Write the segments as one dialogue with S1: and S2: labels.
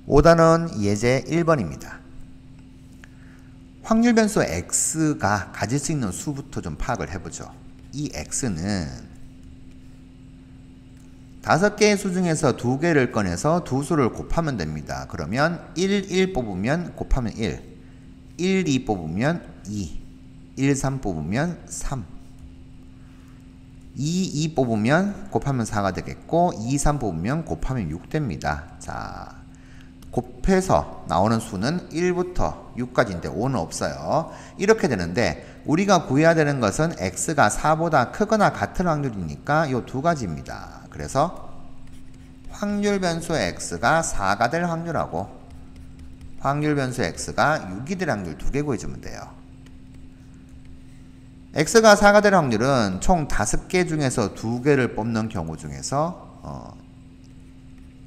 S1: 5단원 예제 1번입니다. 확률 변수 x가 가질 수 있는 수부터 좀 파악을 해보죠. 이 x는 5개의 수 중에서 2개를 꺼내서 두 수를 곱하면 됩니다. 그러면 1 뽑으면 곱하면 1, 2 뽑으면 2, 3 뽑으면 3, 2 뽑으면 곱하면 4가 되겠고 3 뽑으면 곱하면 6 됩니다. 자, 곱해서 나오는 수는 1부터 6까지인데 5는 없어요. 이렇게 되는데 우리가 구해야 되는 것은 x가 4보다 크거나 같은 확률이니까 이 두 가지입니다. 그래서 확률 변수 x가 4가 될 확률하고 확률 변수 x가 6이 될 확률 두 개 구해주면 돼요. x가 4가 될 확률은 총 5개 중에서 2개를 뽑는 경우 중에서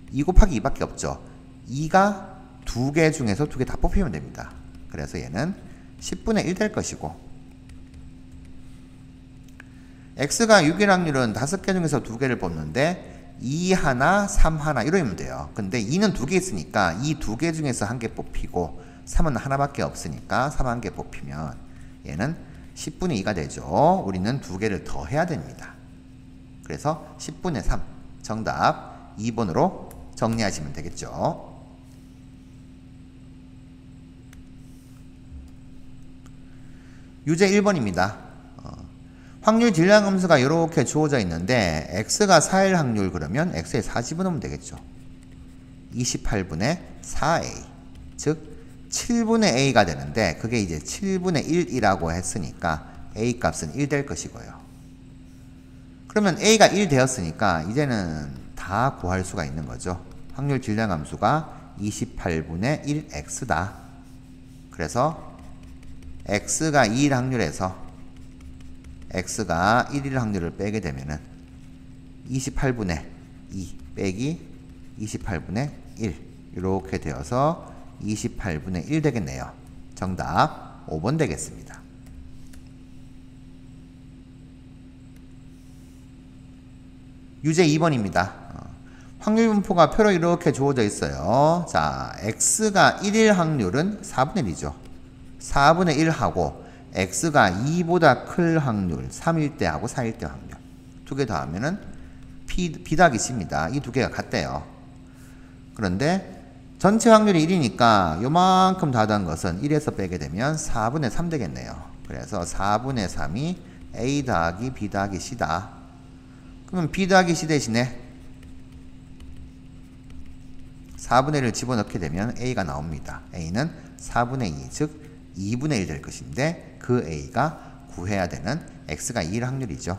S1: 2 곱하기 2밖에 없죠. 2가 2개 중에서 2개 다 뽑히면 됩니다. 그래서 얘는 10분의 1 될 것이고 x가 6일 확률은 5개 중에서 2개를 뽑는데 2 하나, 3 하나 이러면 돼요. 근데 2는 2개 있으니까 이 2개 중에서 1개 뽑히고 3은 하나밖에 없으니까 3 1개 뽑히면 얘는 10분의 2가 되죠. 우리는 2개를 더 해야 됩니다. 그래서 10분의 3 정답 2번으로 정리하시면 되겠죠. 유제 1번입니다. 확률 질량 함수가 이렇게 주어져 있는데 x가 4일 확률 그러면 x에 4 집어넣으면 되겠죠. 28분의 4a 즉 7분의 a가 되는데 그게 이제 7분의 1이라고 했으니까 a 값은 1 될 것이고요. 그러면 a가 1 되었으니까 이제는 다 구할 수가 있는 거죠. 확률 질량 함수가 28분의 1x다. 그래서 x가 2일 확률에서 x가 1일 확률을 빼게 되면은 28분의 2 빼기 28분의 1 이렇게 되어서 28분의 1 되겠네요. 정답 5번 되겠습니다. 유제 2번입니다. 확률 분포가 표로 이렇게 주어져 있어요. 자, x가 1일 확률은 4분의 1이죠. 4분의 1하고 x가 2보다 클 확률 3일 때 하고 4일 때 확률 두 개 더하면은 b 더하기 c입니다. 이 두 개가 같대요. 그런데 전체 확률이 1이니까 요만큼 더한 것은 1에서 빼게 되면 4분의 3 되겠네요. 그래서 4분의 3이 a 더하기 b 더하기 c다. 그러면 b 더하기 c 대신에 4분의 1을 집어넣게 되면 a가 나옵니다. a는 4분의 2, 즉 2분의 1 될 것인데 그 a가 구해야 되는 x가 2일 확률이죠.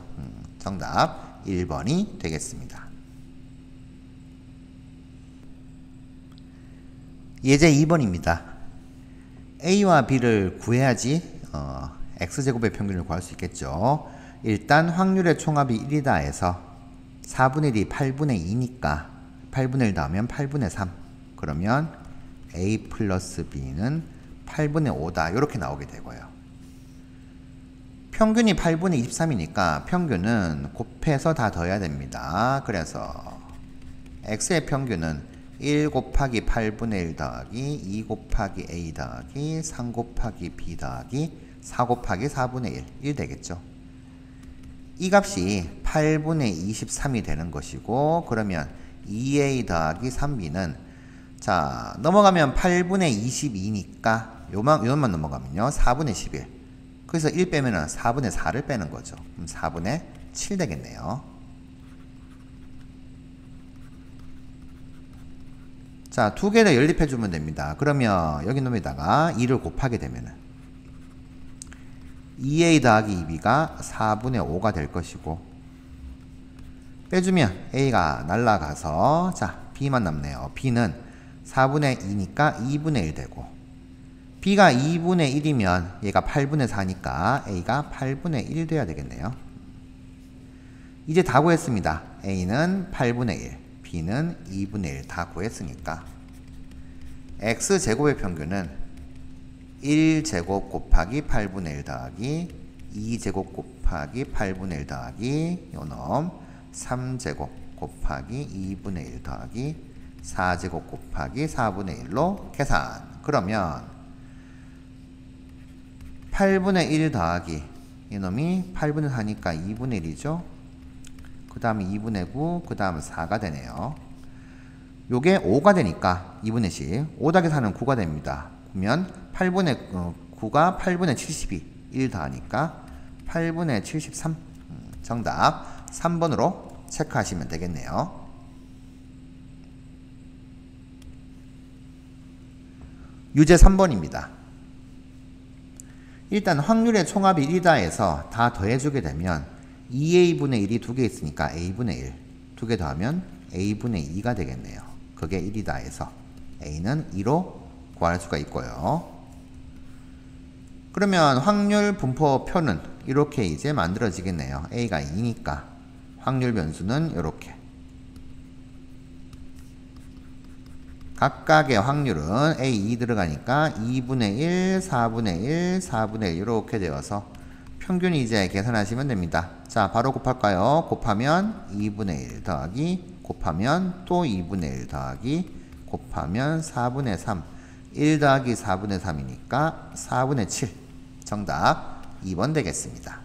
S1: 정답 1번이 되겠습니다. 예제 2번입니다. a와 b를 구해야지 x제곱의 평균을 구할 수 있겠죠. 일단 확률의 총합이 1이다 해서 4분의 1이 8분의 2니까 8분의 1 더하면 8분의 3 그러면 a 플러스 b는 8분의 5다 이렇게 나오게 되고요. 평균이 8분의 23이니까 평균은 곱해서 다 더해야 됩니다. 그래서 x의 평균은 1 곱하기 8분의 1 더하기 2 곱하기 a 더하기 3 곱하기 b 더하기 4 곱하기 4분의 1 되겠죠. 이 값이 8분의 23이 되는 것이고 그러면 2a 더하기 3b는 자 넘어가면 8분의 22니까 요만 넘어가면요 4분의 11 그래서 1 빼면은 4분의 4를 빼는 거죠. 그럼 4분의 7 되겠네요. 자, 두 개를 연립해 주면 됩니다. 그러면 여기 놈에다가 2를 곱하게 되면은 2a 더하기 2b가 4분의 5가 될 것이고 빼주면 a가 날라가서 자 b만 남네요. b는 4분의 2니까 2분의 1 되고 b가 2분의 1이면 얘가 8분의 4니까 a가 8분의 1 돼야 되겠네요. 이제 다 구했습니다. a는 8분의 1, b는 2분의 1 다 구했으니까 x제곱의 평균은 1제곱 곱하기 8분의 1 더하기 2제곱 곱하기 8분의 1 더하기 요놈 3제곱 곱하기 2분의 1 더하기 4제곱 곱하기 4분의 1로 계산. 그러면 8분의 1 더하기 이놈이 8분의 4니까 2분의 1이죠. 그 다음에 2분의 9, 그 다음에 4가 되네요. 요게 5가 되니까 2분의 10, 5 더하기 4는 9가 됩니다. 그러면 9가 8분의 72, 1 더하니까 8분의 73. 정답 3번으로 체크하시면 되겠네요. 유제 3번입니다. 일단 확률의 총합이 1이다 해서 다 더해주게 되면 2a분의 1이 두 개 있으니까 a분의 1 두 개 더하면 a분의 2가 되겠네요. 그게 1이다 해서 a는 2로 구할 수가 있고요. 그러면 확률 분포표는 이렇게 이제 만들어지겠네요. a가 2니까 확률 변수는 이렇게. 각각의 확률은 A2 들어가니까 2분의 1, 4분의 1, 4분의 1 이렇게 되어서 평균 이제 계산하시면 됩니다. 자, 바로 곱할까요? 곱하면 2분의 1 더하기 곱하면 또 2분의 1 더하기 곱하면 4분의 3 1 더하기 4분의 3이니까 4분의 7 정답 2번 되겠습니다.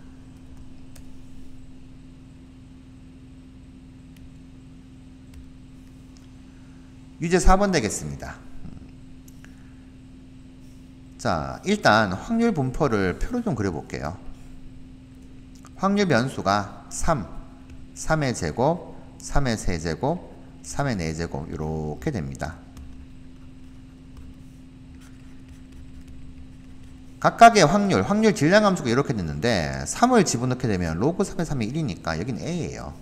S1: 유제 4번 되겠습니다. 자, 일단 확률 분포를 표로 좀 그려볼게요. 확률 변수가 3, 3의 제곱, 3의 세제곱, 3의 4제곱 이렇게 됩니다. 각각의 확률 질량함수가 이렇게 됐는데 3을 집어넣게 되면 로그 3의 3이 1이니까 여기는 a예요.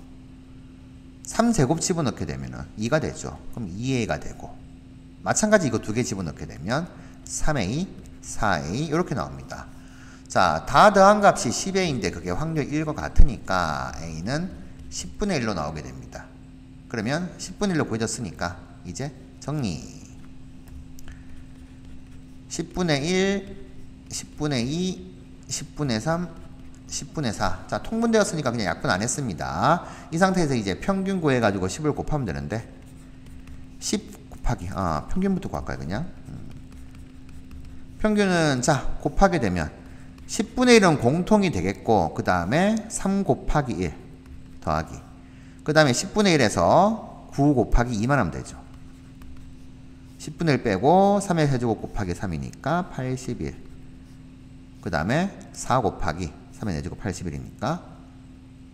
S1: 3제곱 집어넣게 되면 2가 되죠. 그럼 2a가 되고 마찬가지 이거 두 개 집어넣게 되면 3a, 4a 이렇게 나옵니다. 자, 다 더한 값이 10a인데 그게 확률 1과 같으니까 a는 10분의 1로 나오게 됩니다. 그러면 10분의 1로 구해졌으니까 이제 정리. 10분의 1, 10분의 2, 10분의 3, 10분의 4. 자, 통분되었으니까 그냥 약분 안 했습니다. 이 상태에서 이제 평균 구해가지고 10을 곱하면 되는데 10 곱하기 평균부터 구할까요 그냥? 평균은 자 곱하게 되면 10분의 1은 공통이 되겠고 그 다음에 3 곱하기 1 더하기 그 다음에 10분의 1에서 9 곱하기 2만 하면 되죠. 10분의 1 빼고 3의 세제곱 곱하기 3이니까 81. 그 다음에 4 곱하기 3의 4제곱 81이니까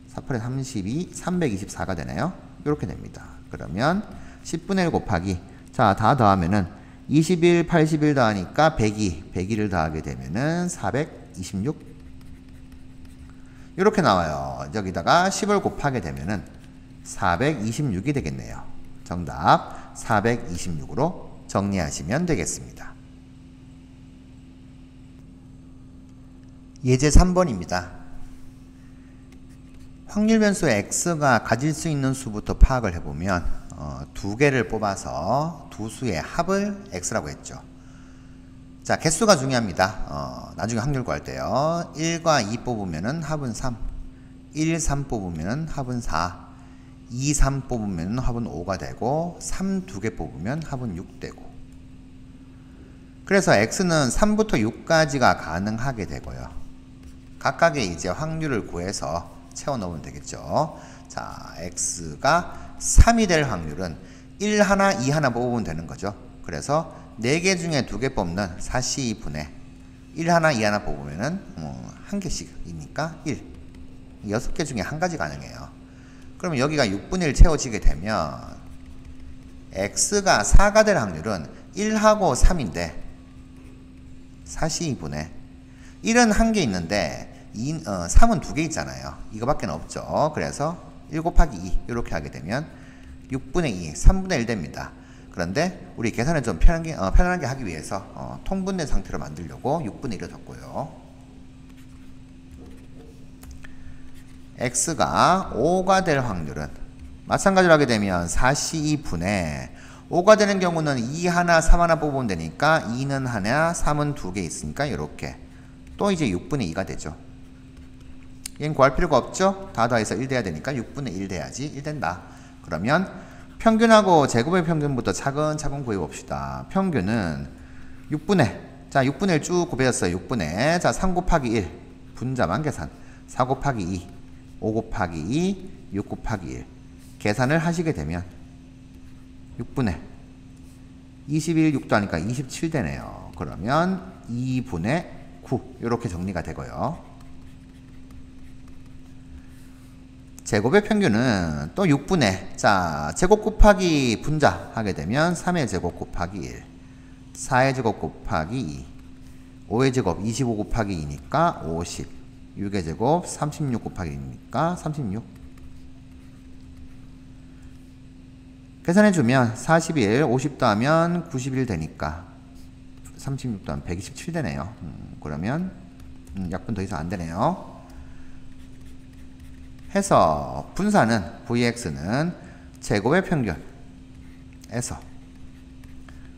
S1: 4, 8에 32, 324가 되네요. 이렇게 됩니다. 그러면 10분의 1 곱하기 자, 다 더하면은 21, 81 더하니까 102, 102를 더하게 되면은 426 이렇게 나와요. 여기다가 10을 곱하게 되면은 426이 되겠네요. 정답 426으로 정리하시면 되겠습니다. 예제 3번입니다. 확률 변수 x가 가질 수 있는 수부터 파악을 해보면 두 개를 뽑아서 두 수의 합을 x라고 했죠. 자, 개수가 중요합니다. 나중에 확률 구할 때요. 1과 2 뽑으면 합은 3, 1, 3 뽑으면 합은 4, 2, 3 뽑으면 합은 5가 되고 3 두 개 뽑으면 합은 6 되고 그래서 x는 3부터 6까지가 가능하게 되고요. 각각의 이제 확률을 구해서 채워 넣으면 되겠죠. 자, x가 3이 될 확률은 1 하나, 2 하나 뽑으면 되는 거죠. 그래서 4개 중에 2개 뽑는 4c2분의 1 하나, 2 하나 뽑으면은 1개씩이니까 1. 6개 중에 한 가지 가능해요. 그러면 여기가 6분의 1 채워지게 되면 x가 4가 될 확률은 1하고 3인데 4c2분의 1은 한 개 있는데 3은 두 개 있잖아요. 이거밖에 없죠. 그래서 1 곱하기 2 이렇게 하게 되면 6분의 2, 3분의 1 됩니다. 그런데 우리 계산을 좀 편안하게 하기 위해서 통분된 상태로 만들려고 6분의 1을 뒀고요. x가 5가 될 확률은 마찬가지로 하게 되면 4c2분의 5가 되는 경우는 2 하나, 3 하나 뽑으면 되니까 2는 하나, 3은 두 개 있으니까 이렇게 또 이제 6분의 2가 되죠. 얘는 구할 필요가 없죠. 다 더해서 1 돼야 되니까 6분의 1 돼야지 1 된다. 그러면 평균하고 제곱의 평균부터 차근차근 구해봅시다. 평균은 6분의, 자 6분의 1 쭉 곱해졌어요. 6분의, 자 3 곱하기 1 분자만 계산, 4 곱하기 2 5 곱하기 2 6 곱하기 1 계산을 하시게 되면 6분의 21 6도 하니까 27 되네요. 그러면 2분의 9 이렇게 정리가 되고요. 제곱의 평균은 또 6분의, 자 제곱 곱하기 분자 하게 되면 3의 제곱 곱하기 1 4의 제곱 곱하기 2 5의 제곱 25 곱하기 2니까 50 6의 제곱 36 곱하기 2니까 36 계산해주면 41 50 더하면 91 되니까 36 더하면 127 되네요. 그러면 약분 더 이상 안 되네요. 해서 분사는 Vx는 제곱의 평균에서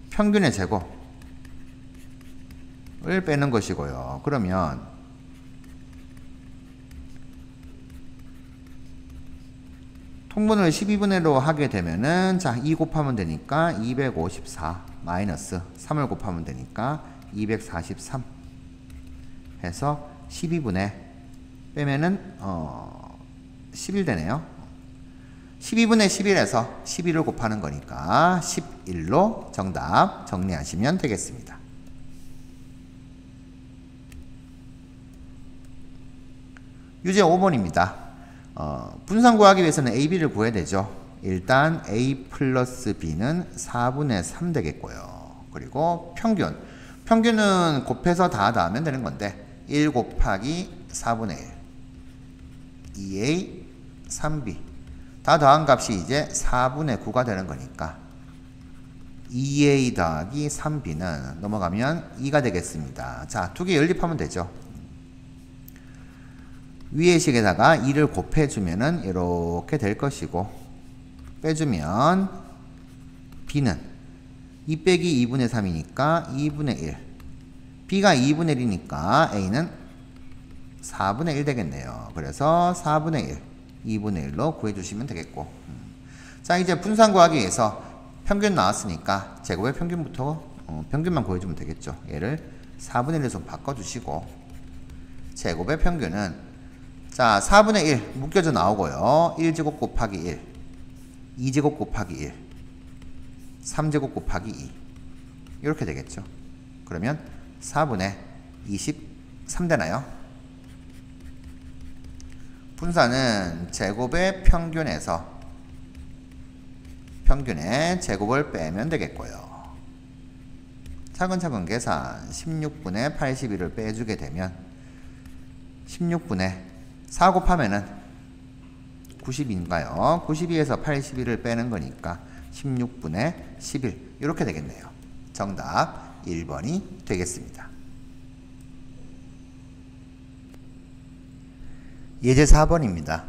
S1: 평균의 제곱을 빼는 것이고요. 그러면 통분을 12분의 1로 하게 되면은 자 2 곱하면 되니까 254 마이너스 3을 곱하면 되니까 243 해서 12분의 빼면은 11 되네요. 12분의 11에서 11을 곱하는 거니까 11로 정답 정리하시면 되겠습니다. 유제 5번입니다. 분산 구하기 위해서는 A, B를 구해야 되죠. 일단 A 플러스 B는 4분의 3 되겠고요. 그리고 평균은 곱해서 다 더하면 되는 건데 1 곱하기 4분의 1 2A 3B 다 더한 값이 이제 4분의 9가 되는 거니까 2A 더하기 3B는 넘어가면 2가 되겠습니다. 자, 두 개 연립하면 되죠. 위의 식에다가 2를 곱해주면은 이렇게 될 것이고 빼주면 B는 2 빼기 2분의 3이니까 2분의 1 B가 2분의 1이니까 A는 4분의 1 되겠네요. 그래서 4분의 1 2분의 1로 구해주시면 되겠고 자 이제 분산 구하기 위해서 평균 나왔으니까 제곱의 평균부터 평균만 구해주면 되겠죠. 얘를 4분의 1로 좀 바꿔주시고 제곱의 평균은 자 4분의 1 묶여져 나오고요. 1제곱 곱하기 1 2제곱 곱하기 1 3제곱 곱하기 2 이렇게 되겠죠. 그러면 4분의 23 되나요? 분산은 제곱의 평균에서 평균의 제곱을 빼면 되겠고요. 차근차근 계산 16분의 81을 빼주게 되면 16분의 4 곱하면은 90인가요? 92에서 81을 빼는 거니까 16분의 11 이렇게 되겠네요. 정답 1번이 되겠습니다. 예제 4번입니다.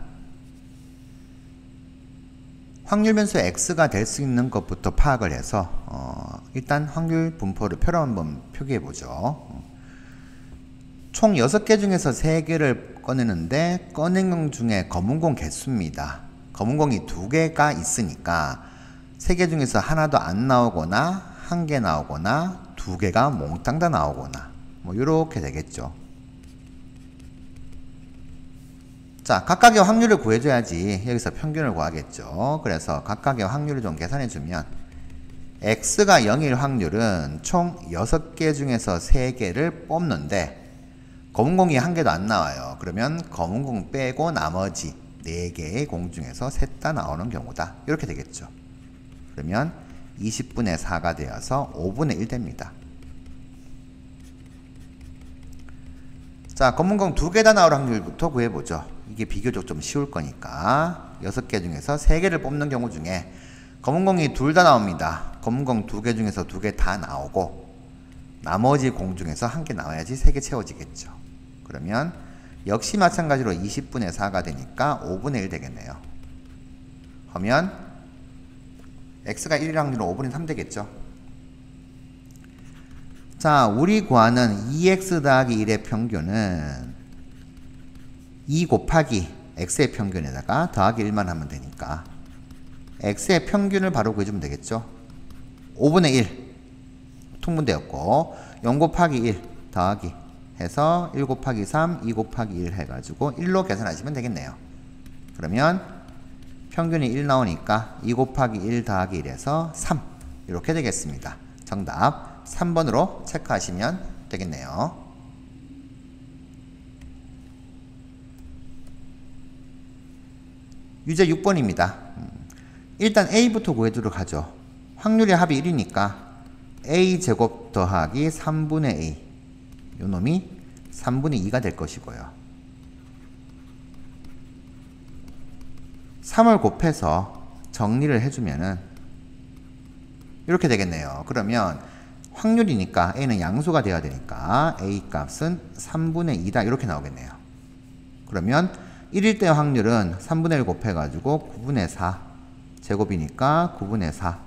S1: 확률 변수 x가 될 수 있는 것부터 파악을 해서 일단 확률 분포를 표로 한번 표기해 보죠. 총 6개 중에서 3개를 꺼내는데 꺼낸 공 중에 검은 공 개수입니다. 검은 공이 2개가 있으니까 3개 중에서 하나도 안 나오거나 1개 나오거나 2개가 몽땅 다 나오거나 뭐 이렇게 되겠죠. 자, 각각의 확률을 구해줘야지 여기서 평균을 구하겠죠. 그래서 각각의 확률을 좀 계산해주면 x가 0일 확률은 총 6개 중에서 3개를 뽑는데 검은 공이 1개도 안 나와요. 그러면 검은 공 빼고 나머지 4개의 공 중에서 셋 다 나오는 경우다. 이렇게 되겠죠. 그러면 20분의 4가 되어서 5분의 1 됩니다. 자, 검은 공 2개 다 나올 확률부터 구해보죠. 이게 비교적 좀 쉬울 거니까 6개 중에서 3개를 뽑는 경우 중에 검은 공이 둘 다 나옵니다. 검은 공 2개 중에서 2개 다 나오고 나머지 공 중에서 1개 나와야지 3개 채워지겠죠. 그러면 역시 마찬가지로 20분의 4가 되니까 5분의 1 되겠네요. 하면 x가 1일 확률은 5분의 3 되겠죠. 자, 우리 구하는 2x 더하기 1의 평균은 2 곱하기 x의 평균에다가 더하기 1만 하면 되니까 x의 평균을 바로 구해주면 되겠죠. 5분의 1 통분되었고 0 곱하기 1 더하기 해서 1 곱하기 3, 2 곱하기 1 해가지고 1로 계산하시면 되겠네요. 그러면 평균이 1 나오니까 2 곱하기 1 더하기 1에서 3 이렇게 되겠습니다. 정답 3번으로 체크하시면 되겠네요. 유제 6번입니다. 일단 A부터 구해두도록 하죠. 확률의 합이 1이니까 A제곱 더하기 3분의 A 요놈이 3분의 2가 될 것이고요. 3을 곱해서 정리를 해주면은 이렇게 되겠네요. 그러면 확률이니까 A는 양수가 되어야 되니까 A 값은 3분의 2다 이렇게 나오겠네요. 그러면 1일 때 확률은 3분의 1 곱해가지고 9분의 4 제곱이니까 9분의 4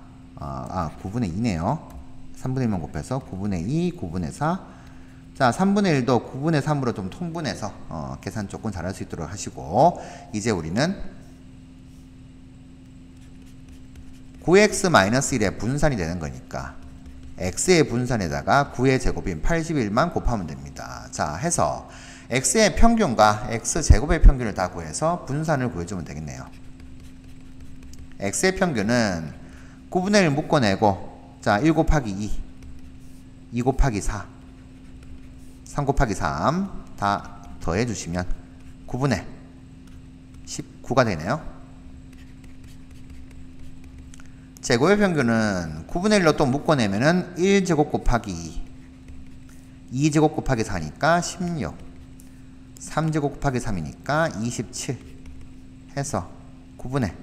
S1: 9분의 2네요. 3분의 1만 곱해서 9분의 2 9분의 4 자 3분의 1도 9분의 3으로 좀 통분해서 계산 조금 잘할 수 있도록 하시고 이제 우리는 9x-1의 분산이 되는 거니까 x의 분산에다가 9의 제곱인 81만 곱하면 됩니다. 자 해서 x의 평균과 x제곱의 평균을 다 구해서 분산을 구해주면 되겠네요. x의 평균은 9분의 1 묶어내고 자 1 곱하기 2 2 곱하기 4 3 곱하기 3 다 더해주시면 9분의 19가 되네요. 제곱의 평균은 9분의 1로 또 묶어내면은 1제곱 곱하기 2 2제곱 곱하기 4니까 16 3제곱 곱하기 3이니까 27 해서 9분의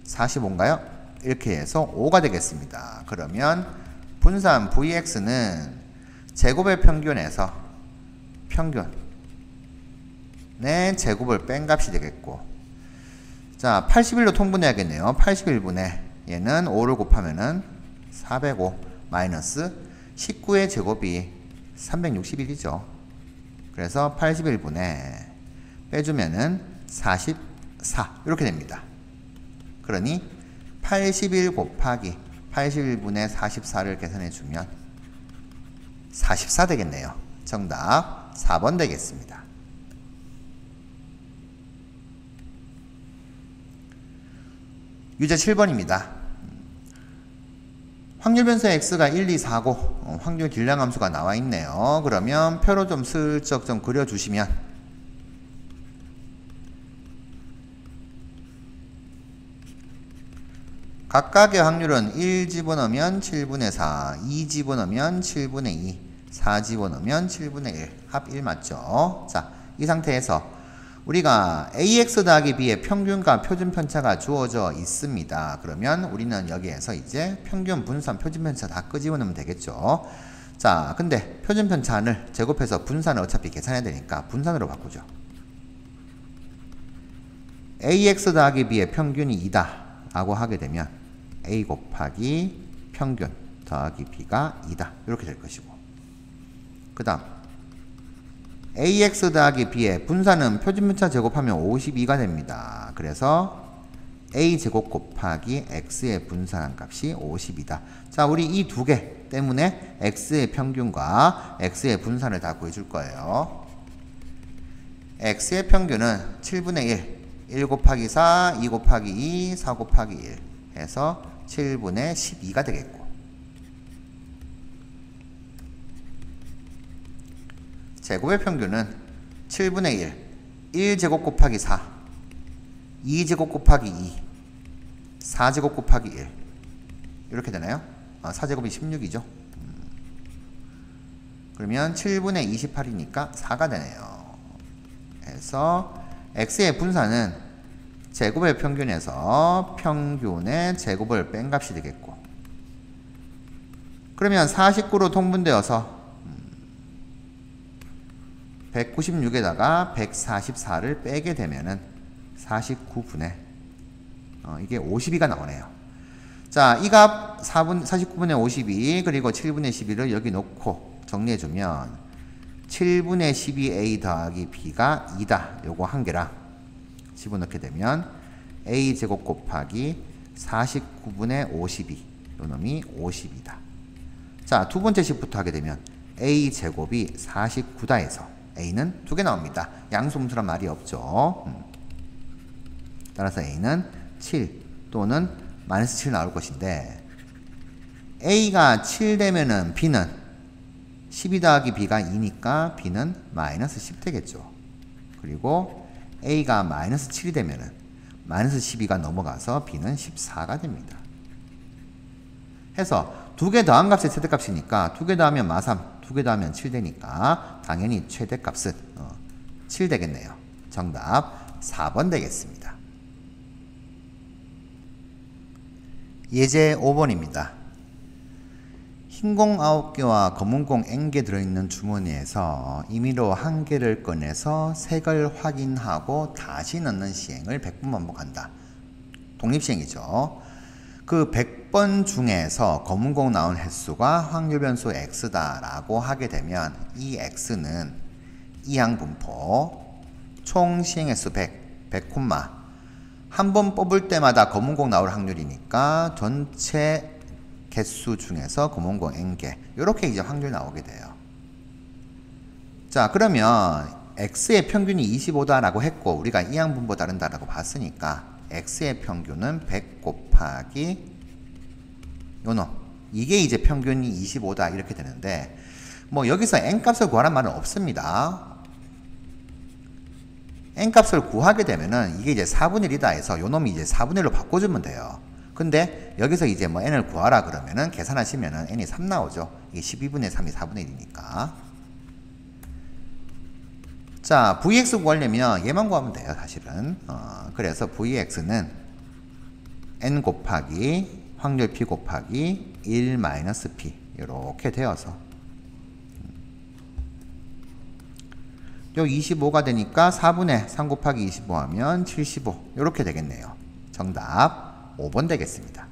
S1: 45인가요? 이렇게 해서 5가 되겠습니다. 그러면 분산 Vx는 제곱의 평균에서 평균의 제곱을 뺀 값이 되겠고 자 81로 통분해야겠네요. 81분의 얘는 5를 곱하면은 405 마이너스 19의 제곱이 361이죠. 그래서 81분의 빼주면은 44 이렇게 됩니다. 그러니 81 곱하기 81분의 44를 계산해주면 44 되겠네요. 정답 4번 되겠습니다. 유제 7번입니다. 확률 변수 x가 1, 2, 4고 확률 길량함수가 나와 있네요. 그러면 표로 좀 슬쩍 좀 그려주시면 각각의 확률은 1 집어넣으면 7분의 4, 2 집어넣으면 7분의 2, 4 집어넣으면 7분의 1, 합 1 맞죠? 자, 이 상태에서 우리가 ax 더하기 b의 평균과 표준 편차가 주어져 있습니다. 그러면 우리는 여기에서 이제 평균, 분산, 표준 편차 다 끄집어 넣으면 되겠죠. 자, 근데 표준 편차를 제곱해서 분산을 어차피 계산해야 되니까 분산으로 바꾸죠. ax 더하기 b의 평균이 2다 라고 하게 되면 a 곱하기 평균 더하기 b가 2다 이렇게 될 것이고 그 다음 ax 더하기 b의 분산은 표준편차 제곱하면 52가 됩니다. 그래서 a제곱 곱하기 x의 분산한 값이 50이다. 자, 우리 이 두 개 때문에 x의 평균과 x의 분산을 다 구해줄 거예요. x의 평균은 7분의 1, 1 곱하기 4, 2 곱하기 2, 4 곱하기 1 해서 7분의 12가 되겠고 제곱의 평균은 7분의 1, 1제곱 곱하기 4, 2제곱 곱하기 2, 4제곱 곱하기 1 이렇게 되나요? 4제곱이 16이죠. 그러면 7분의 28이니까 4가 되네요. 그래서 x의 분산은 제곱의 평균에서 평균의 제곱을 뺀 값이 되겠고 그러면 49로 통분되어서 196에다가 144를 빼게 되면은 49분의 이게 52가 나오네요. 자, 이 값 49분의 52 그리고 7분의 12를 여기 놓고 정리해주면 7분의 12a 더하기 b가 2다. 요거 한 개랑 집어넣게 되면 a제곱 곱하기 49분의 52. 요 놈이 50이다. 자, 두 번째 식부터 하게 되면 a제곱이 49다 해서 a는 2개 나옵니다. 양수분수란 말이 없죠. 따라서 a는 7 또는 마이너스 7 나올 것인데 a가 7 되면은 b는 12 더하기 b가 2니까 b는 마이너스 10 되겠죠. 그리고 a가 마이너스 7이 되면은 마이너스 12가 넘어가서 b는 14가 됩니다. 해서 2개 더한 값이 최대값이니까 2개 더하면 마3, 2개 더하면 7 되니까 당연히 최대값은 7 되겠네요. 정답 4번 되겠습니다. 예제 5번입니다. 흰공 9개와 검은공 N개 들어있는 주머니에서 임의로 1개를 꺼내서 색을 확인하고 다시 넣는 시행을 100번 반복한다. 독립시행이죠. 그 100번 중에서 검은공 나온 횟수가 확률 변수 x다 라고 하게 되면 이 x는 이항분포 총 시행횟수 100, 한 번 뽑을 때마다 검은공 나올 확률이니까 전체 개수 중에서 검은공 n개 이렇게 이제 확률 나오게 돼요. 자, 그러면 x의 평균이 25다라고 했고 우리가 이항분포 다른다라고 봤으니까 x의 평균은 100 곱하기 요놈 이게 이제 평균이 25다 이렇게 되는데 뭐 여기서 n값을 구하란 말은 없습니다. n값을 구하게 되면은 이게 이제 4분의 1이다 해서 요놈이 이제 4분의 1로 바꿔주면 돼요. 근데 여기서 이제 뭐 n을 구하라 그러면은 계산하시면은 n이 3 나오죠. 이게 12분의 3이 4분의 1이니까. 자, vx 구하려면 얘만 구하면 돼요, 사실은. 그래서 vx는 n 곱하기 확률 p 곱하기 1 마이너스 p 이렇게 되어서 요 25가 되니까 4분의 3 곱하기 25 하면 75 이렇게 되겠네요. 정답 5번 되겠습니다.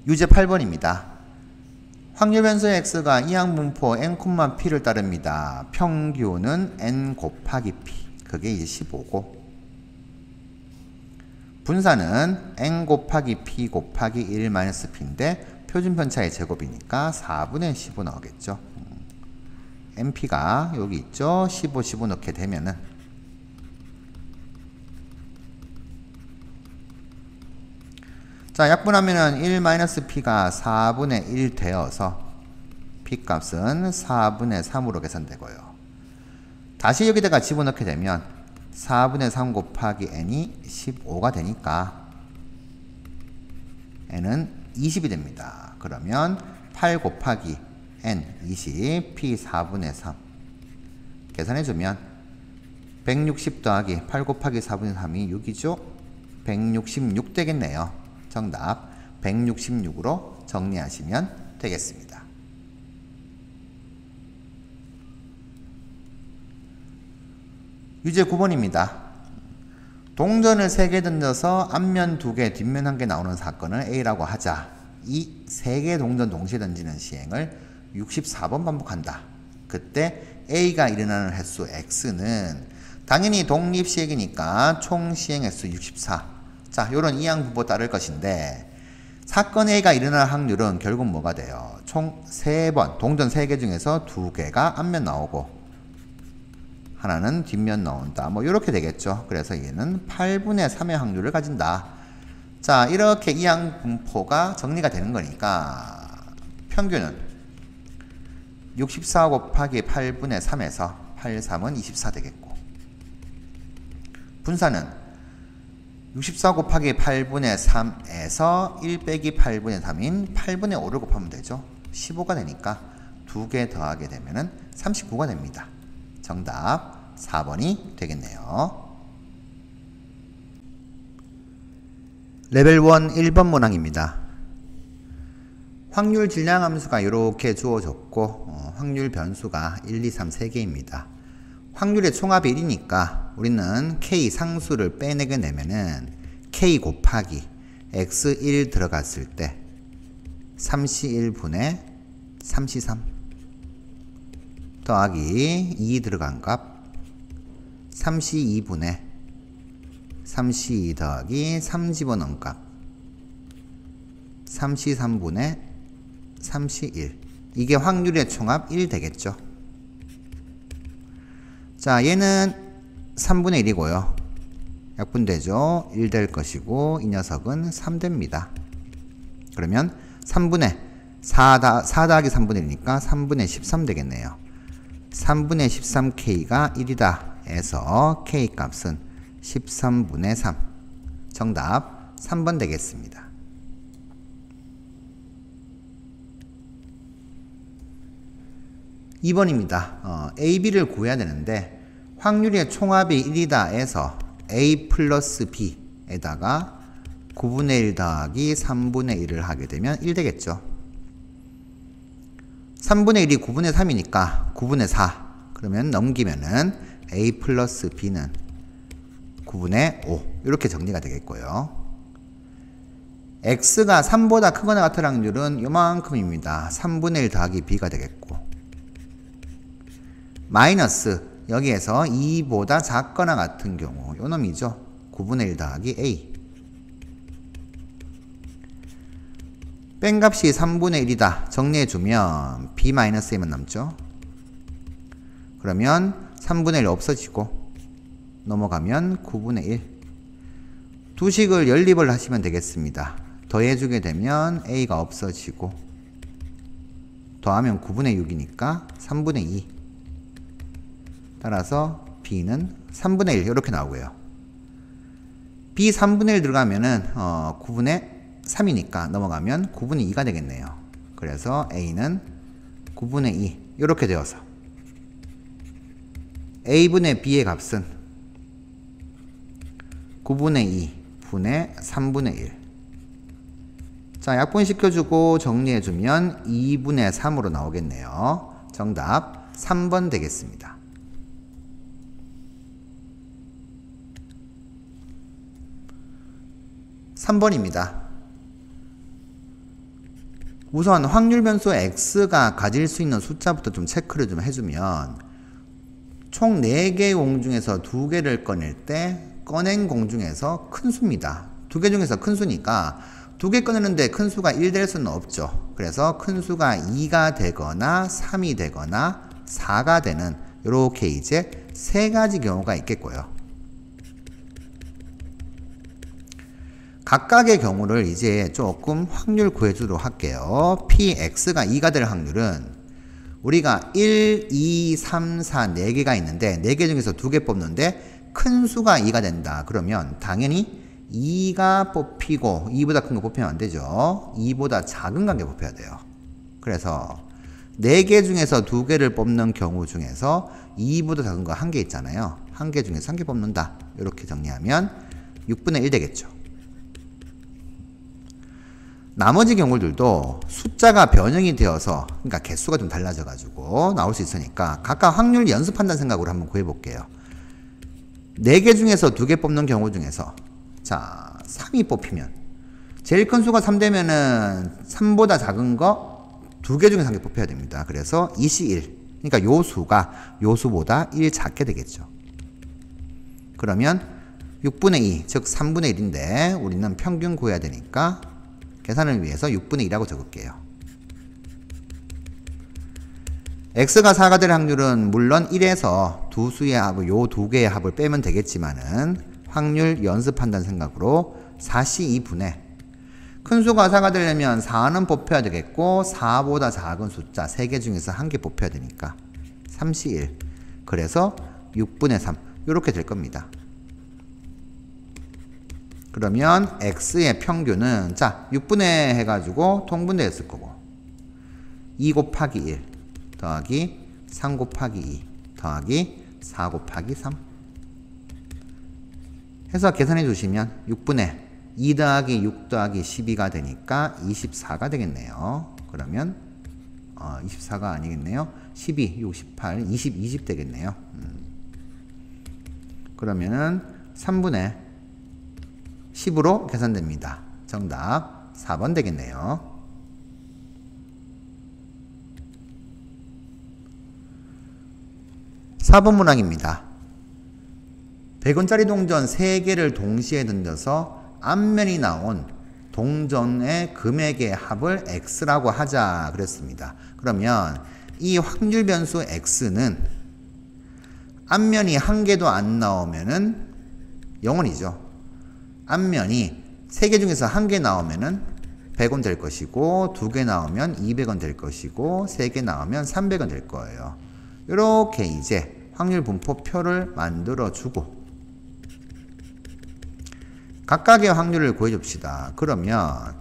S1: 유제 8번입니다. 확률 변수의 x가 이항분포 n, p를 따릅니다. 평균은 n 곱하기 p. 그게 이제 15고 분사는 n 곱하기 p 곱하기 1 마이너스 p인데 표준 편차의 제곱이니까 4분의 15 나오겠죠. np가 여기 있죠. 15, 15 넣게 되면은 자, 약분하면은 1-p가 4분의 1 되어서 p값은 4분의 3으로 계산되고요. 다시 여기다가 집어넣게 되면 4분의 3 곱하기 n이 15가 되니까 n은 20이 됩니다. 그러면 8 곱하기 n 20 p 4분의 3 계산해주면 160 더하기 8 곱하기 4분의 3이 6이죠. 166 되겠네요. 정답 166으로 정리하시면 되겠습니다. 유제 9번입니다. 동전을 3개 던져서 앞면 2개, 뒷면 1개 나오는 사건을 A라고 하자. 이 3개 동전 동시에 던지는 시행을 64번 반복한다. 그때 A가 일어나는 횟수 X는 당연히 독립시행이니까 총 시행 횟수 64. 자, 요런 이항분포 따를 것인데 사건 A가 일어날 확률은 결국 뭐가 돼요? 총 3번, 동전 3개 중에서 2개가 앞면 나오고 하나는 뒷면 나온다. 뭐 이렇게 되겠죠. 그래서 얘는 8분의 3의 확률을 가진다. 자, 이렇게 이항분포가 정리가 되는 거니까 평균은 64 곱하기 8분의 3에서 8, 3은 24 되겠고 분사는 64 곱하기 8분의 3에서 1 빼기 8분의 3인 8분의 5를 곱하면 되죠. 15가 되니까 2개 더하게 되면은 39가 됩니다. 정답 4번이 되겠네요. 레벨 1 1번 문항입니다. 확률 질량 함수가 이렇게 주어졌고 확률 변수가 1, 2, 3, 3개입니다. 확률의 총합이 1이니까 우리는 K 상수를 빼내게 되면은 K 곱하기 X1 들어갔을 때 3C1분의 3C3 더하기 2 들어간 값 32분의 32 더하기 3 집어넣은 값 33분의 31. 이게 확률의 총합 1 되겠죠. 자, 얘는 3분의 1이고요. 약분되죠. 1 될 것이고 이 녀석은 3 됩니다. 그러면 3분의 4 더하기 3분의 1이니까 3분의 13 되겠네요. 3분의 13K가 1이다 해서 K 값은 13분의 3. 정답 3번 되겠습니다. 2번입니다. A, B를 구해야 되는데 확률의 총합이 1이다 해서 A 플러스 B에다가 9분의 1 더하기 3분의 1을 하게 되면 1 되겠죠. 3분의 1이 9분의 3이니까 9분의 4. 그러면 넘기면은 A 플러스 B는 9분의 5. 이렇게 정리가 되겠고요. X가 3보다 크거나 같을 확률은 요만큼입니다. 3분의 1 더하기 B가 되겠고. 마이너스 여기에서 2보다 작거나 같은 경우 요 놈이죠. 9분의 1 더하기 A. 뺀값이 3분의 1이다. 정리해주면 B-A만 남죠. 그러면 3분의 1 없어지고 넘어가면 9분의 1. 두 식을 연립을 하시면 되겠습니다. 더해주게 되면 A가 없어지고 더하면 9분의 6이니까 3분의 2. 따라서 B는 3분의 1 이렇게 나오고요. B 3분의 1 들어가면은 9분의 3이니까 넘어가면 9분의 2가 되겠네요. 그래서 A는 9분의 2 이렇게 되어서 A분의 B의 값은 9분의 2 분의 3분의 1. 자, 약분시켜주고 정리해주면 2분의 3으로 나오겠네요. 정답 3번 되겠습니다. 3번입니다. 우선 확률 변수 x가 가질 수 있는 숫자부터 좀 체크를 좀 해주면 총 4개의 공 중에서 2개를 꺼낼 때 꺼낸 공 중에서 큰 수입니다. 2개 중에서 큰 수니까 2개 꺼내는데 큰 수가 1 될 수는 없죠. 그래서 큰 수가 2가 되거나 3이 되거나 4가 되는 이렇게 이제 3가지 경우가 있겠고요. 각각의 경우를 이제 조금 확률 구해주도록 할게요. Px가 2가 될 확률은 우리가 1, 2, 3, 4, 4개가 있는데 4개 중에서 2개 뽑는데 큰 수가 2가 된다. 그러면 당연히 2가 뽑히고 2보다 큰 거 뽑히면 안 되죠. 2보다 작은 관계 뽑혀야 돼요. 그래서 4개 중에서 2개를 뽑는 경우 중에서 2보다 작은 거 1개 있잖아요. 1개 중에서 1개 뽑는다. 이렇게 정리하면 6분의 1 되겠죠. 나머지 경우들도 숫자가 변형이 되어서 그러니까 개수가 좀 달라져 가지고 나올 수 있으니까 각각 확률 연습한다는 생각으로 한번 구해 볼게요. 4개 중에서 2개 뽑는 경우 중에서 자 3이 뽑히면 제일 큰 수가 3 되면은 3보다 작은 거 2개 중에서 1개 뽑혀야 됩니다. 그래서 21. 그러니까 요 수가 요 수보다 1 작게 되겠죠. 그러면 6분의 2 즉 3분의 1인데 우리는 평균 구해야 되니까 계산을 위해서 6분의 2라고 적을게요. x가 4가 될 확률은 물론 1에서 두 수의 합을 요 두 개의 합을 빼면 되겠지만은 확률 연습한다는 생각으로 4시 2분의 큰 수가 4가 되려면 4는 뽑혀야 되겠고 4보다 작은 숫자 3개 중에서 1개 뽑혀야 되니까 3시 1. 그래서 6분의 3 이렇게 될 겁니다. 그러면 x의 평균은 자 6분의 해가지고 통분되었을 거고 2 곱하기 1 더하기 3 곱하기 2 더하기 4 곱하기 3 해서 계산해 주시면 6분의 2 더하기 6 더하기 12가 되니까 24가 되겠네요. 그러면 24가 아니겠네요. 12, 6, 18, 20 되겠네요. 그러면은 3분의 10으로 계산됩니다. 정답 4번 되겠네요. 4번 문항입니다. 100원짜리 동전 3개를 동시에 던져서 앞면이 나온 동전의 금액의 합을 x라고 하자 그랬습니다. 그러면 이 확률 변수 x는 앞면이 한 개도 안 나오면은 0원이죠. 앞면이 3개 중에서 한 개 나오면은 100원 될 것이고, 2개 나오면 200원 될 것이고, 3개 나오면 300원 될 거예요. 이렇게 이제 확률 분포표를 만들어 주고 각각의 확률을 구해줍시다. 그러면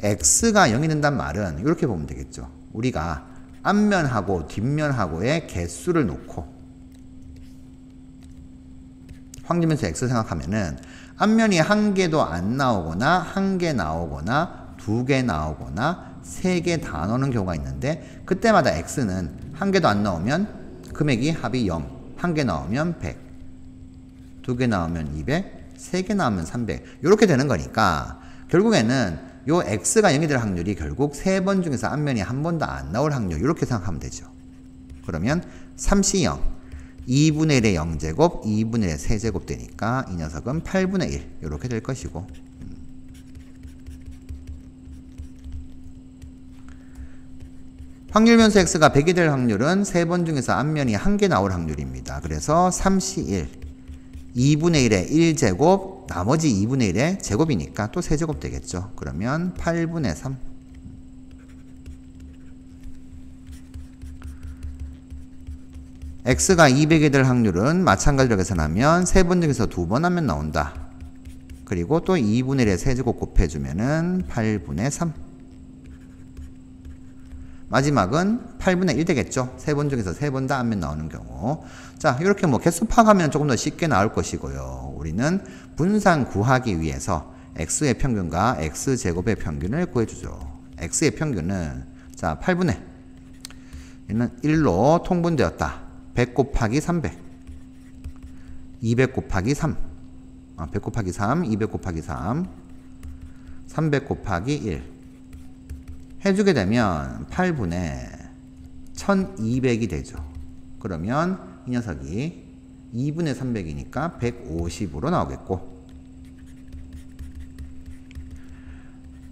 S1: x가 0이 된단 말은 이렇게 보면 되겠죠. 우리가 앞면하고 뒷면하고의 개수를 놓고 확률 변수 x 생각하면은 앞면이 한 개도 안 나오거나 한 개 나오거나 2개 나오거나 3개 다 나오는 경우가 있는데, 그때마다 x는 한 개도 안 나오면 금액이 합이 0, 한 개 나오면 100, 2개 나오면 200, 3개 나오면 300 이렇게 되는 거니까 결국에는 요 x가 0이 될 확률이 결국 3번 중에서 앞면이 한 번도 안 나올 확률, 이렇게 생각하면 되죠. 그러면 3C0 2분의 1의 0제곱 2분의 1의 세제곱 되니까 이 녀석은 8분의 1 이렇게 될 것이고, 확률 변수 x가 100이 될 확률은 3번 중에서 앞면이 한 개 나올 확률입니다. 그래서 3C1 2분의 1의 1제곱 나머지 2분의 1의 제곱이니까 또 세제곱 되겠죠. 그러면 8분의 3 x가 200이 될 확률은 마찬가지로 계산하면 3번 중에서 2번 하면 나온다. 그리고 또 2분의 1의 세제곱 곱해주면은 8분의 3 마지막은 8분의 1 되겠죠. 3번 중에서 3번 다 앞면 나오는 경우. 자, 이렇게 뭐 개수 파악하면 조금 더 쉽게 나올 것이고요. 우리는 분산 구하기 위해서 x의 평균과 x제곱의 평균을 구해주죠. x의 평균은 자 8분의 얘는 1로 통분되었다. 100 곱하기 300 200 곱하기 3 100 곱하기 3 200 곱하기 3 300 곱하기 1 해주게 되면 8분의 1200이 되죠. 그러면 이 녀석이 2분의 300이니까 150으로 나오겠고,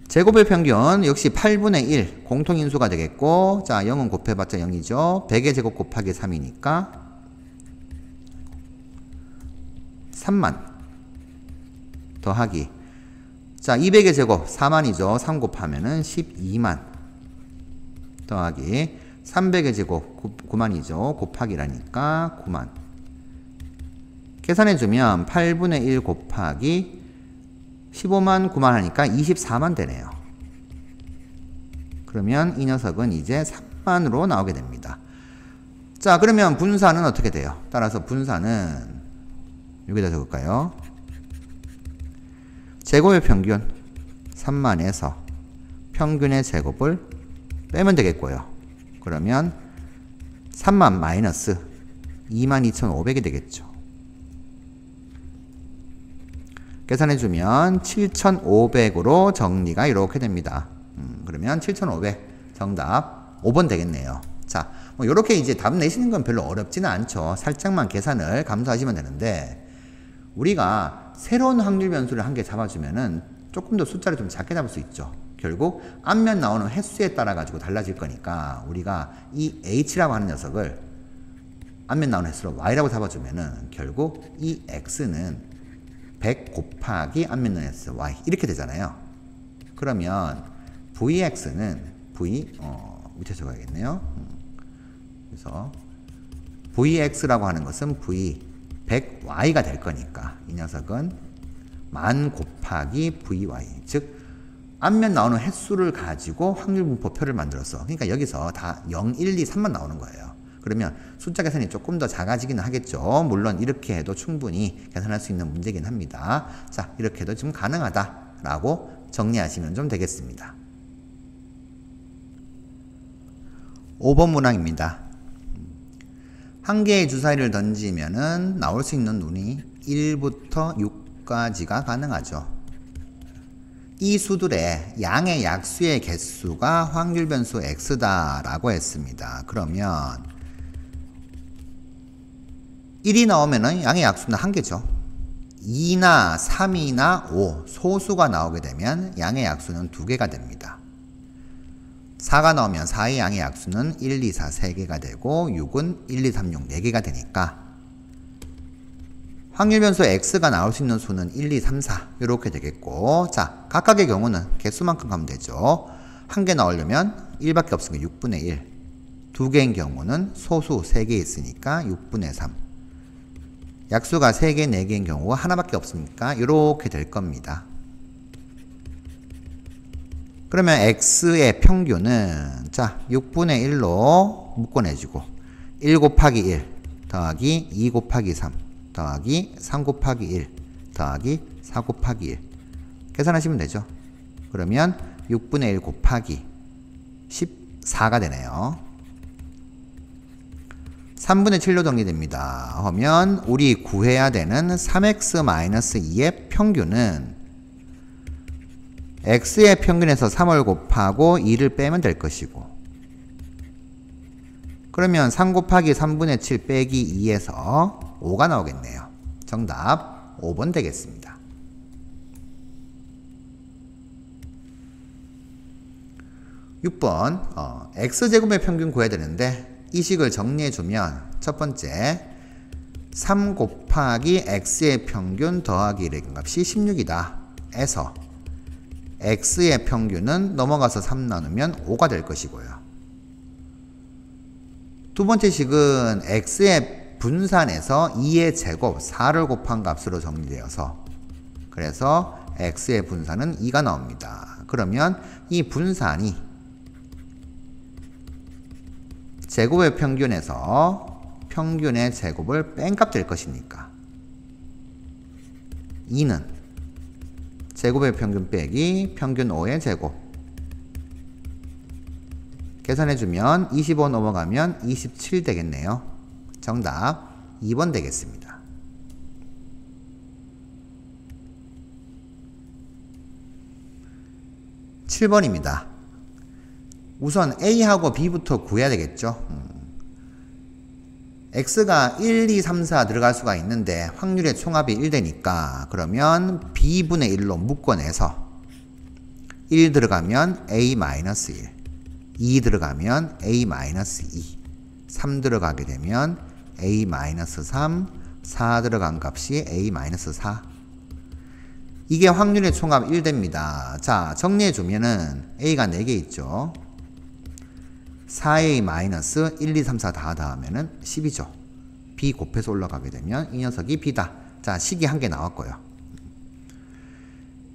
S1: 제곱의 평균 역시 8분의 1 공통인수가 되겠고, 자 0은 곱해봤자 0이죠. 100의 제곱 곱하기 3이니까 3만 더하기 자 200의 제곱 4만이죠. 3 곱하면은 12만 더하기 300의 제곱 9만이죠. 곱하기라니까 9만 계산해주면 8분의 1 곱하기 15만 9만 하니까 24만 되네요. 그러면 이 녀석은 이제 3만으로 나오게 됩니다. 자 그러면 분산은 어떻게 돼요? 따라서 분산은 여기다 적을까요? 제곱의 평균 3만에서 평균의 제곱을 빼면 되겠고요. 그러면 3만 마이너스 22,500이 되겠죠. 계산해주면 7,500으로 정리가 이렇게 됩니다. 그러면 7,500 정답 5번 되겠네요. 자, 뭐 이렇게 이제 답 내시는 건 별로 어렵지는 않죠. 살짝만 계산을 감소하시면 되는데, 우리가 새로운 확률 변수를 한 개 잡아주면은 조금 더 숫자를 좀 작게 잡을 수 있죠. 결국 앞면 나오는 횟수에 따라 가지고 달라질 거니까 우리가 이 h라고 하는 녀석을 앞면 나오는 횟수로 y라고 잡아주면은 결국 이 x는 100 곱하기 앞면 나오는 횟수 y 이렇게 되잖아요. 그러면 vx는 밑에 적어야겠네요. 그래서 vx라고 하는 것은 v 100y가 될 거니까 이 녀석은 만 곱하기 vy, 즉 앞면 나오는 횟수를 가지고 확률 분포표를 만들었어. 그러니까 여기서 다 0, 1, 2, 3만 나오는 거예요. 그러면 숫자 계산이 조금 더 작아지기는 하겠죠. 물론 이렇게 해도 충분히 계산할 수 있는 문제긴 합니다. 자, 이렇게 해도 좀 가능하다라고 정리하시면 좀 되겠습니다. 5번 문항입니다. 한 개의 주사위를 던지면은 나올 수 있는 눈이 1부터 6까지가 가능하죠. 이 수들의 양의 약수의 개수가 확률 변수 x다라고 했습니다. 그러면 1이 나오면은 양의 약수는 한 개죠. 2나 3이나 5 소수가 나오게 되면 양의 약수는 2개가 됩니다. 4가 나오면 4의 양의 약수는 1, 2, 4 3개가 되고 6은 1, 2, 3, 6 4개가 되니까 확률 변수 x가 나올 수 있는 수는 1, 2, 3, 4 이렇게 되겠고, 자 각각의 경우는 개수만큼 가면 되죠. 한 개 나오려면 1밖에 없으니까 6분의 1, 2개인 경우는 소수 3개 있으니까 6분의 3, 약수가 3개, 4개인 경우가 하나밖에 없으니까 이렇게 될 겁니다. 그러면 x의 평균은 자 6분의 1로 묶어내주고 1 곱하기 1 더하기 2 곱하기 3 더하기 3 곱하기 1 더하기 4 곱하기 1 계산하시면 되죠. 그러면 6분의 1 곱하기 14가 되네요. 3분의 7로 정리됩니다. 하면 우리 구해야 되는 3x-2의 평균은 x의 평균에서 3을 곱하고 2를 빼면 될 것이고, 그러면 3 곱하기 3분의 7 빼기 2에서 5가 나오겠네요. 정답 5번 되겠습니다. 6번 x제곱의 평균 구해야 되는데 이 식을 정리해주면 첫 번째 3 곱하기 x의 평균 더하기 1의 값이 16이다 에서 x의 평균은 넘어가서 3 나누면 5가 될 것이고요. 두 번째 식은 x의 분산에서 2의 제곱 4를 곱한 값으로 정리되어서 그래서 x의 분산은 2가 나옵니다. 그러면 이 분산이 제곱의 평균에서 평균의 제곱을 뺀 값 될 것이니까 2는 제곱의 평균 빼기 평균 5의 제곱 계산해주면 25 넘어가면 27 되겠네요. 정답 2번 되겠습니다. 7번입니다. 우선 A하고 B부터 구해야 되겠죠. X가 1, 2, 3, 4 들어갈 수가 있는데 확률의 총합이 1 되니까 그러면 B분의 1로 묶어내서 1 들어가면 A-1, 2 들어가면 A-2, 3 들어가게 되면 A-3, 4 들어간 값이 A-4. 이게 확률의 총합 1 됩니다. 자, 정리해주면은 A가 4개 있죠. 4A- 1, 2, 3, 4 다 더하면은 10이죠. B 곱해서 올라가게 되면 이 녀석이 B다. 자, 식이 한 개 나왔고요.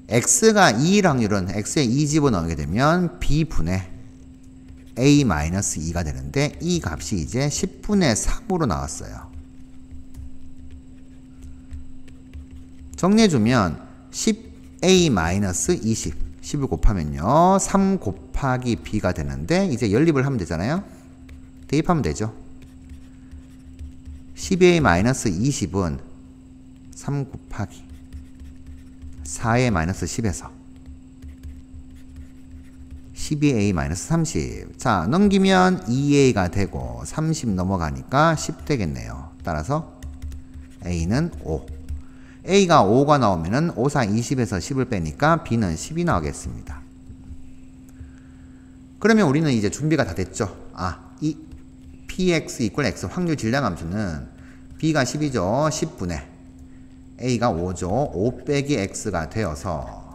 S1: X가 2일 확률은 X에 2 집어넣게 되면 B분의 A-2가 되는데 이 값이 이제 10분의 3으로 나왔어요. 정리해주면 10A-20 10을 곱하면요 3 곱하기 B가 되는데 이제 연립을 하면 되잖아요. 대입하면 되죠. 10A-20은 3 곱하기 4A-10에서 12A-30. 자, 넘기면 2A가 되고 30 넘어가니까 10 되겠네요. 따라서 A는 5. A가 5가 나오면은 5, 4, 20에서 10을 빼니까 B는 10이 나오겠습니다. 그러면 우리는 이제 준비가 다 됐죠. 이 PX = X 확률 질량 함수는 B가 10이죠. 10분의 A가 5죠. 5 빼기 X가 되어서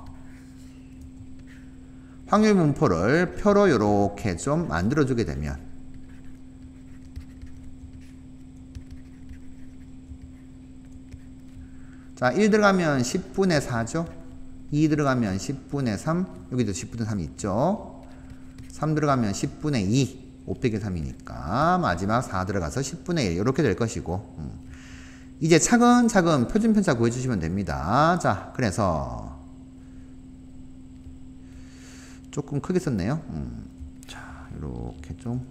S1: 확률 분포를 표로 이렇게 좀 만들어주게 되면 자, 1 들어가면 10분의 4죠. 2 들어가면 10분의 3, 여기도 10분의 3 있죠. 3 들어가면 10분의 2, 5 빼기 3이니까 마지막 4 들어가서 10분의 1 이렇게 될 것이고 이제 차근차근 표준편차 구해주시면 됩니다. 자, 그래서 조금 크게 썼네요. 자, 이렇게 좀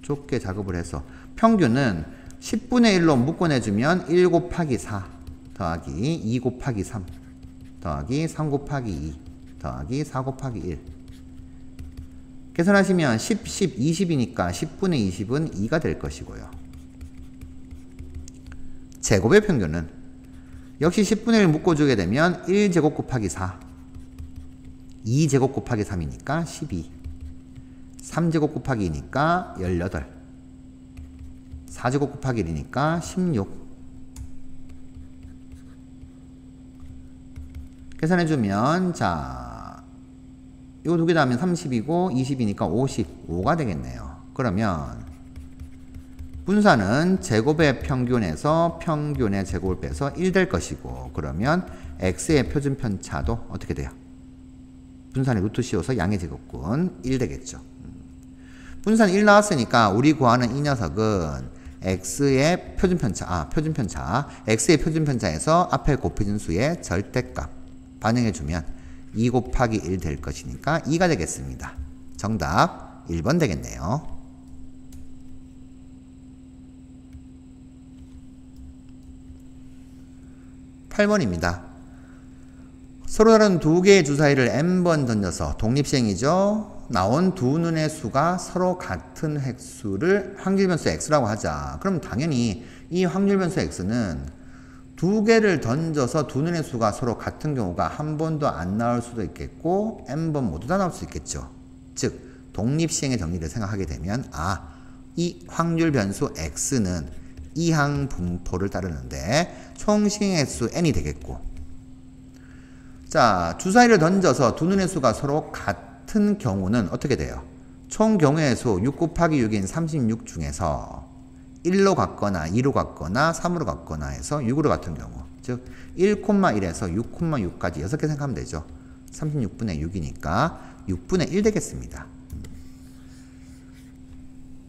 S1: 좁게 작업을 해서 평균은 10분의 1로 묶어내주면 1 곱하기 4 더하기 2 곱하기 3 더하기 3 곱하기 2 더하기 4 곱하기 1 계산하시면 10, 10, 20이니까 10분의 20은 2가 될 것이고요. 제곱의 평균은 역시 10분의 1 묶어주게 되면 1제곱 곱하기 4, 2제곱 곱하기 3이니까 12, 3제곱 곱하기 2니까 18, 4제곱 곱하기 1이니까 16. 계산해주면, 자, 이거 두 개 다 하면 30이고 20이니까 55가 되겠네요. 그러면 분산은 제곱의 평균에서 평균의 제곱을 빼서 1 될 것이고, 그러면 x의 표준 편차도 어떻게 돼요? 분산의 루트 씌워서 양의 제곱근 1 되겠죠. 분산 1 나왔으니까 우리 구하는 이 녀석은 x의 표준편차, x의 표준편차에서 앞에 곱해진 수의 절대값 반영해주면 2 곱하기 1 될 것이니까 2가 되겠습니다. 정답 1번 되겠네요. 8번입니다. 서로 다른 두 개의 주사위를 n번 던져서 독립시행이죠. 나온 두 눈의 수가 서로 같은 획수를 확률변수 x라고 하자. 그럼 당연히 이 확률변수 x는 두 개를 던져서 두 눈의 수가 서로 같은 경우가 한 번도 안 나올 수도 있겠고 n번 모두 다 나올 수 있겠죠. 즉 독립시행의 정리를 생각하게 되면 이 확률변수 x는 이항 분포를 따르는데 총시행의 수 n이 되겠고, 자, 주사위를 던져서 두 눈의 수가 서로 같은 경우는 어떻게 돼요? 총 경우의 수 6 곱하기 6인 36 중에서 1로 같거나 2로 같거나 3으로 같거나 해서 6으로 같은 경우, 즉 1,1에서 6,6까지 6개 생각하면 되죠. 36분의 6이니까 6분의 1 되겠습니다.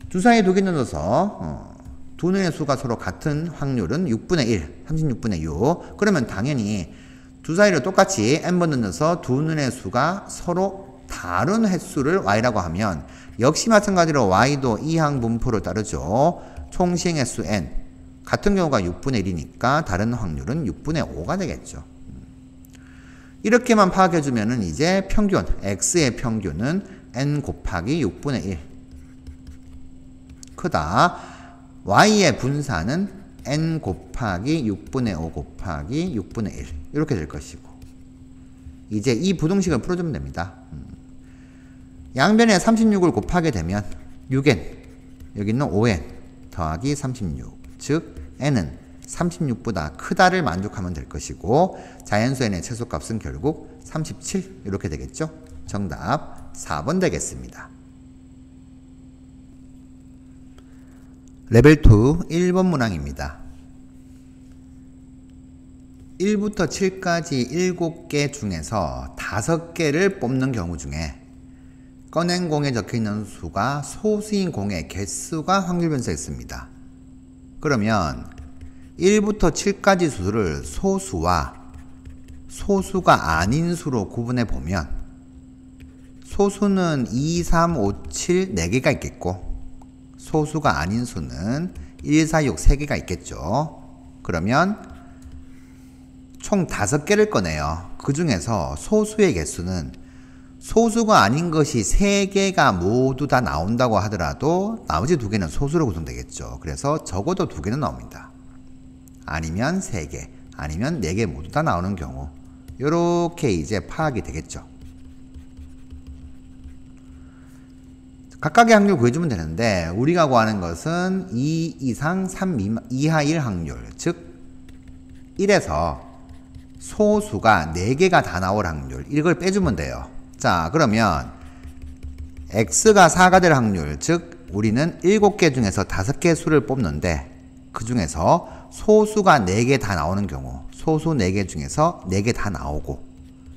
S1: 주사위에 두 개 던져서 두 눈의 수가 서로 같은 확률은 6분의 1, 36분의 6. 그러면 당연히 주사위를 똑같이 n번 던져서 두 눈의 수가 서로 다른 횟수를 y라고 하면 역시 마찬가지로 y도 이항 분포를 따르죠. 총시행 횟수 n. 같은 경우가 6분의 1이니까 다른 확률은 6분의 5가 되겠죠. 이렇게만 파악해주면은 이제 평균, x의 평균은 n 곱하기 6분의 1. 크다. y의 분산은 n 곱하기 6분의 5 곱하기 6분의 1 이렇게 될 것이고, 이제 이 부등식을 풀어주면 됩니다. 양변에 36을 곱하게 되면 6n, 여기는 5n 더하기 36, 즉 n은 36보다 크다를 만족하면 될 것이고, 자연수 n의 최소값은 결국 37 이렇게 되겠죠. 정답 4번 되겠습니다. 레벨 2 1번 문항입니다. 1부터 7까지 7개 중에서 5개를 뽑는 경우 중에 꺼낸 공에 적혀있는 수가 소수인 공의 개수가 확률변수 x입니다. 그러면 1부터 7까지 수를 소수와 소수가 아닌 수로 구분해 보면 소수는 2, 3, 5, 7 4개가 있겠고, 소수가 아닌 수는 1, 4, 6 3개가 있겠죠. 그러면 총 5개를 꺼내요. 그 중에서 소수의 개수는 소수가 아닌 것이 3개가 모두 다 나온다고 하더라도 나머지 2개는 소수로 구성되겠죠. 그래서 적어도 2개는 나옵니다. 아니면 3개, 아니면 4개 모두 다 나오는 경우, 요렇게 이제 파악이 되겠죠. 각각의 확률 구해주면 되는데, 우리가 구하는 것은 2 이상 3 이하일 확률, 즉 1에서 소수가 4개가 다 나올 확률, 이걸 빼주면 돼요. 자, 그러면 x가 4가 될 확률, 즉 우리는 7개 중에서 5개 수를 뽑는데 그 중에서 소수가 4개 다 나오는 경우, 소수 4개 중에서 4개 다 나오고,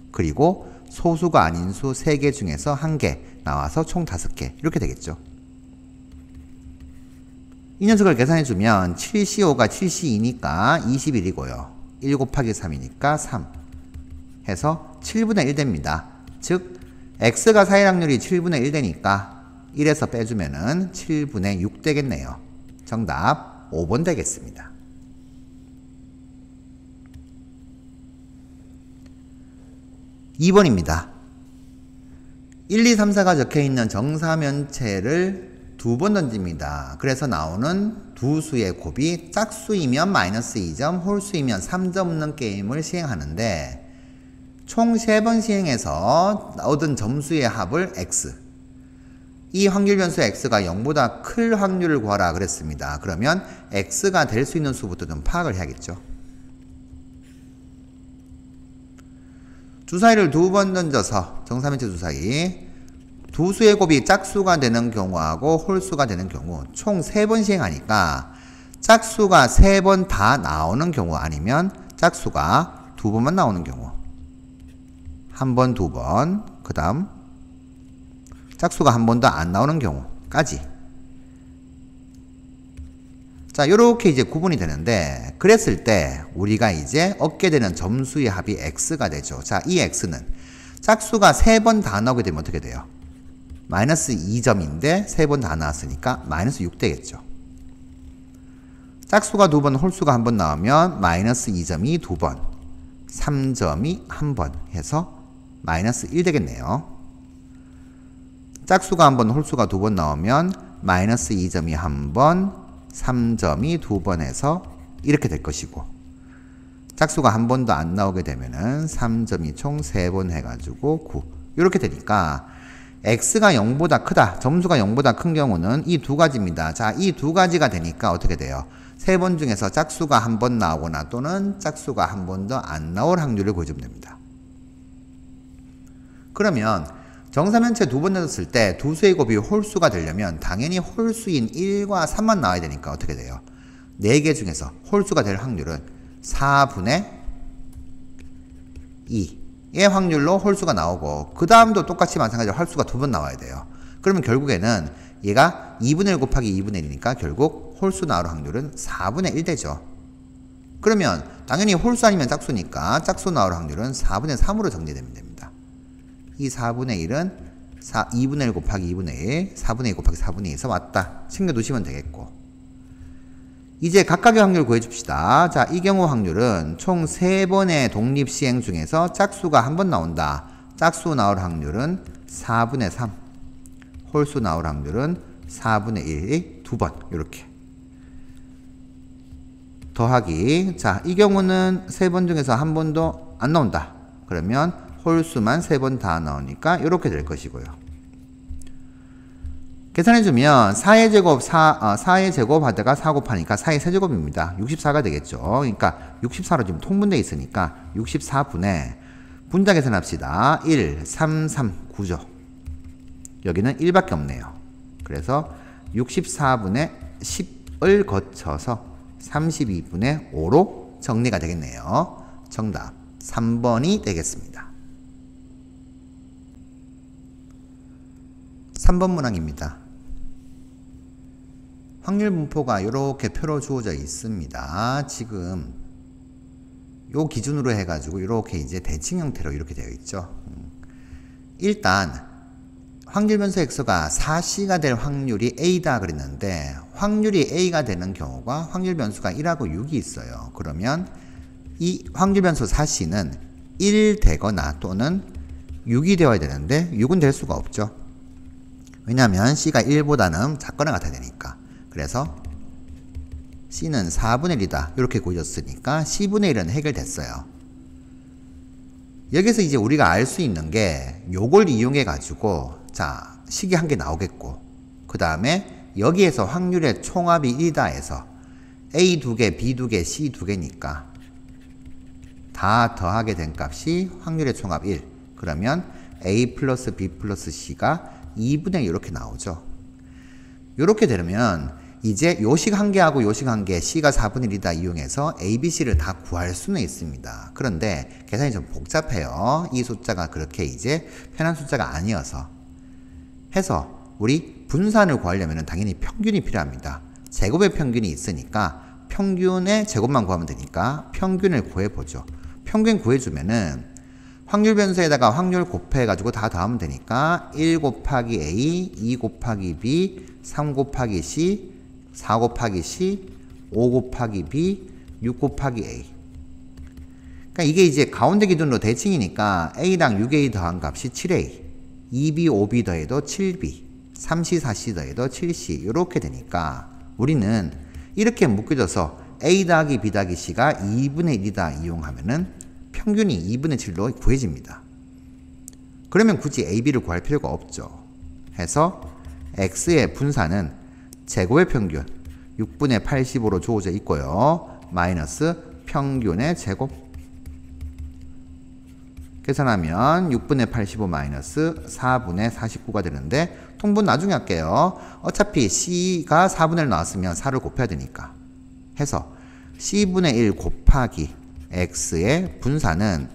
S1: 그리고 소수가 아닌 수 3개 중에서 1개 나와서 총 5개 이렇게 되겠죠. 이 녀석을 계산해주면 7C5가 7C2니까 21이고요. 1 곱하기 3이니까 3 해서 7분의 1 됩니다. 즉 x가 4일 확률이 7분의 1 되니까 1에서 빼주면은 7분의 6 되겠네요. 정답 5번 되겠습니다. 2번입니다. 1, 2, 3, 4가 적혀있는 정사면체를 두 번 던집니다. 그래서 나오는 두 수의 곱이 짝수이면 마이너스 2점, 홀수이면 3점 없는 게임을 시행하는데 총 3번 시행해서 얻은 점수의 합을 x. 이 확률 변수 x가 0보다 클 확률을 구하라 그랬습니다. 그러면 x가 될 수 있는 수부터 좀 파악을 해야겠죠. 주사위를 두 번 던져서 정사면체 주사위 두 수의 곱이 짝수가 되는 경우하고 홀수가 되는 경우 총 3번 시행하니까 짝수가 3번 다 나오는 경우 아니면 짝수가 2번만 나오는 경우 1번, 2번, 그 다음 짝수가 한 번도 안 나오는 경우까지. 자, 요렇게 이제 구분이 되는데 그랬을 때 우리가 이제 얻게 되는 점수의 합이 x가 되죠. 자, 이 x는 짝수가 3번 다 나오게 되면 어떻게 돼요? 마이너스 2점인데 3번 다 나왔으니까 마이너스 6 되겠죠. 짝수가 2번, 홀수가 1번 나오면 마이너스 2점이 2번, 3점이 1번 해서 마이너스 1 되겠네요. 짝수가 1번, 홀수가 2번 나오면 마이너스 2점이 1번, 3점이 2번 해서 이렇게 될 것이고 짝수가 한 번도 안 나오게 되면은 3점이 총 3번 해가지고 9 이렇게 되니까 x가 0보다 크다, 점수가 0보다 큰 경우는 이 두 가지입니다. 자, 이 두 가지가 되니까 어떻게 돼요? 3번 중에서 짝수가 한 번 나오거나 또는 짝수가 한 번도 안 나올 확률을 구해주면 됩니다. 그러면 정사면체 2번 냈을 때 두 수의 곱이 홀수가 되려면 당연히 홀수인 1과 3만 나와야 되니까 어떻게 돼요? 4개 중에서 홀수가 될 확률은 4분의 2의 확률로 홀수가 나오고 그 다음도 똑같이 마찬가지로 홀수가 2번 나와야 돼요. 그러면 결국에는 얘가 2분의 1 곱하기 2분의 1이니까 결국 홀수 나올 확률은 4분의 1 되죠. 그러면 당연히 홀수 아니면 짝수니까 짝수 나올 확률은 4분의 3으로 정리되면 됩니다. 이 4분의 1은 2분의 1 곱하기 2분의 1, 4분의 1 곱하기 4분의 2에서 왔다. 챙겨두시면 되겠고 이제 각각의 확률 구해줍시다. 자, 이 경우 확률은 총 3번의 독립시행 중에서 짝수가 한 번 나온다. 짝수 나올 확률은 4분의 3, 홀수 나올 확률은 4분의 1, 2번 이렇게 더하기. 자, 이 경우는 3번 중에서 한 번도 안 나온다. 그러면 홀수만 3번 다 나오니까 이렇게 될 것이고요. 계산해주면 4의 제곱, 4의 제곱 하다가 4 곱하니까 4의 세제곱입니다. 64가 되겠죠. 그러니까 64로 지금 통분되어 있으니까 64분의 분자 계산합시다. 1, 3, 3, 9죠. 여기는 1밖에 없네요. 그래서 64분의 10을 거쳐서 32분의 5로 정리가 되겠네요. 정답 3번이 되겠습니다. 3번 문항입니다. 확률 분포가 이렇게 표로 주어져 있습니다. 지금 요 기준으로 해가지고 이렇게 이제 대칭 형태로 이렇게 되어 있죠. 일단 확률 변수 x가 4c가 될 확률이 a다 그랬는데 확률이 a가 되는 경우가 확률 변수가 1하고 6이 있어요. 그러면 이 확률 변수 4c는 1 되거나 또는 6이 되어야 되는데 6은 될 수가 없죠. 왜냐하면 c가 1보다는 작거나 같아야 되니까. 그래서 c는 4분의 1이다 이렇게 구해졌으니까 c분의 1은 해결됐어요. 여기서 이제 우리가 알 수 있는 게 요걸 이용해 가지고 자, 식이 한 개 나오겠고 그 다음에 여기에서 확률의 총합이 1이다 해서 a 2개, b 2개, c 2개니까 다 더하게 된 값이 확률의 총합 1. 그러면 a 플러스 b 플러스 c가 2분의 1 이렇게 나오죠. 이렇게 되면 이제 요식 한 개하고 요식 한 개, c가 4분의 1이다 이용해서 a, b, c를 다 구할 수는 있습니다. 그런데 계산이 좀 복잡해요. 이 숫자가 그렇게 이제 편한 숫자가 아니어서 해서 우리 분산을 구하려면 당연히 평균이 필요합니다. 제곱의 평균이 있으니까 평균의 제곱만 구하면 되니까 평균을 구해보죠. 평균 구해주면은 확률 변수에다가 확률 곱해가지고 다 더하면 되니까 1 곱하기 a, 2 곱하기 b, 3 곱하기 c, 4 곱하기 c, 5 곱하기 b, 6 곱하기 a. 그러니까 이게 이제 가운데 기준으로 대칭이니까 a당 6a 더한 값이 7a, 2b, 5b 더해도 7b, 3C, 4C 더해도 7C 이렇게 되니까 우리는 이렇게 묶여져서 A 더하기 B 더하기 C가 2분의 1이다 이용하면은 평균이 2분의 7로 구해집니다. 그러면 굳이 A, B를 구할 필요가 없죠. 해서 X의 분산은 제곱의 평균 6분의 85로 주어져 있고요. 마이너스 평균의 제곱. 계산하면 6분의 85 마이너스 4분의 49가 되는데 통분 나중에 할게요. 어차피 C가 4분의 1 나왔으면 4를 곱해야 되니까. 해서 C분의 1 곱하기 X의 분산은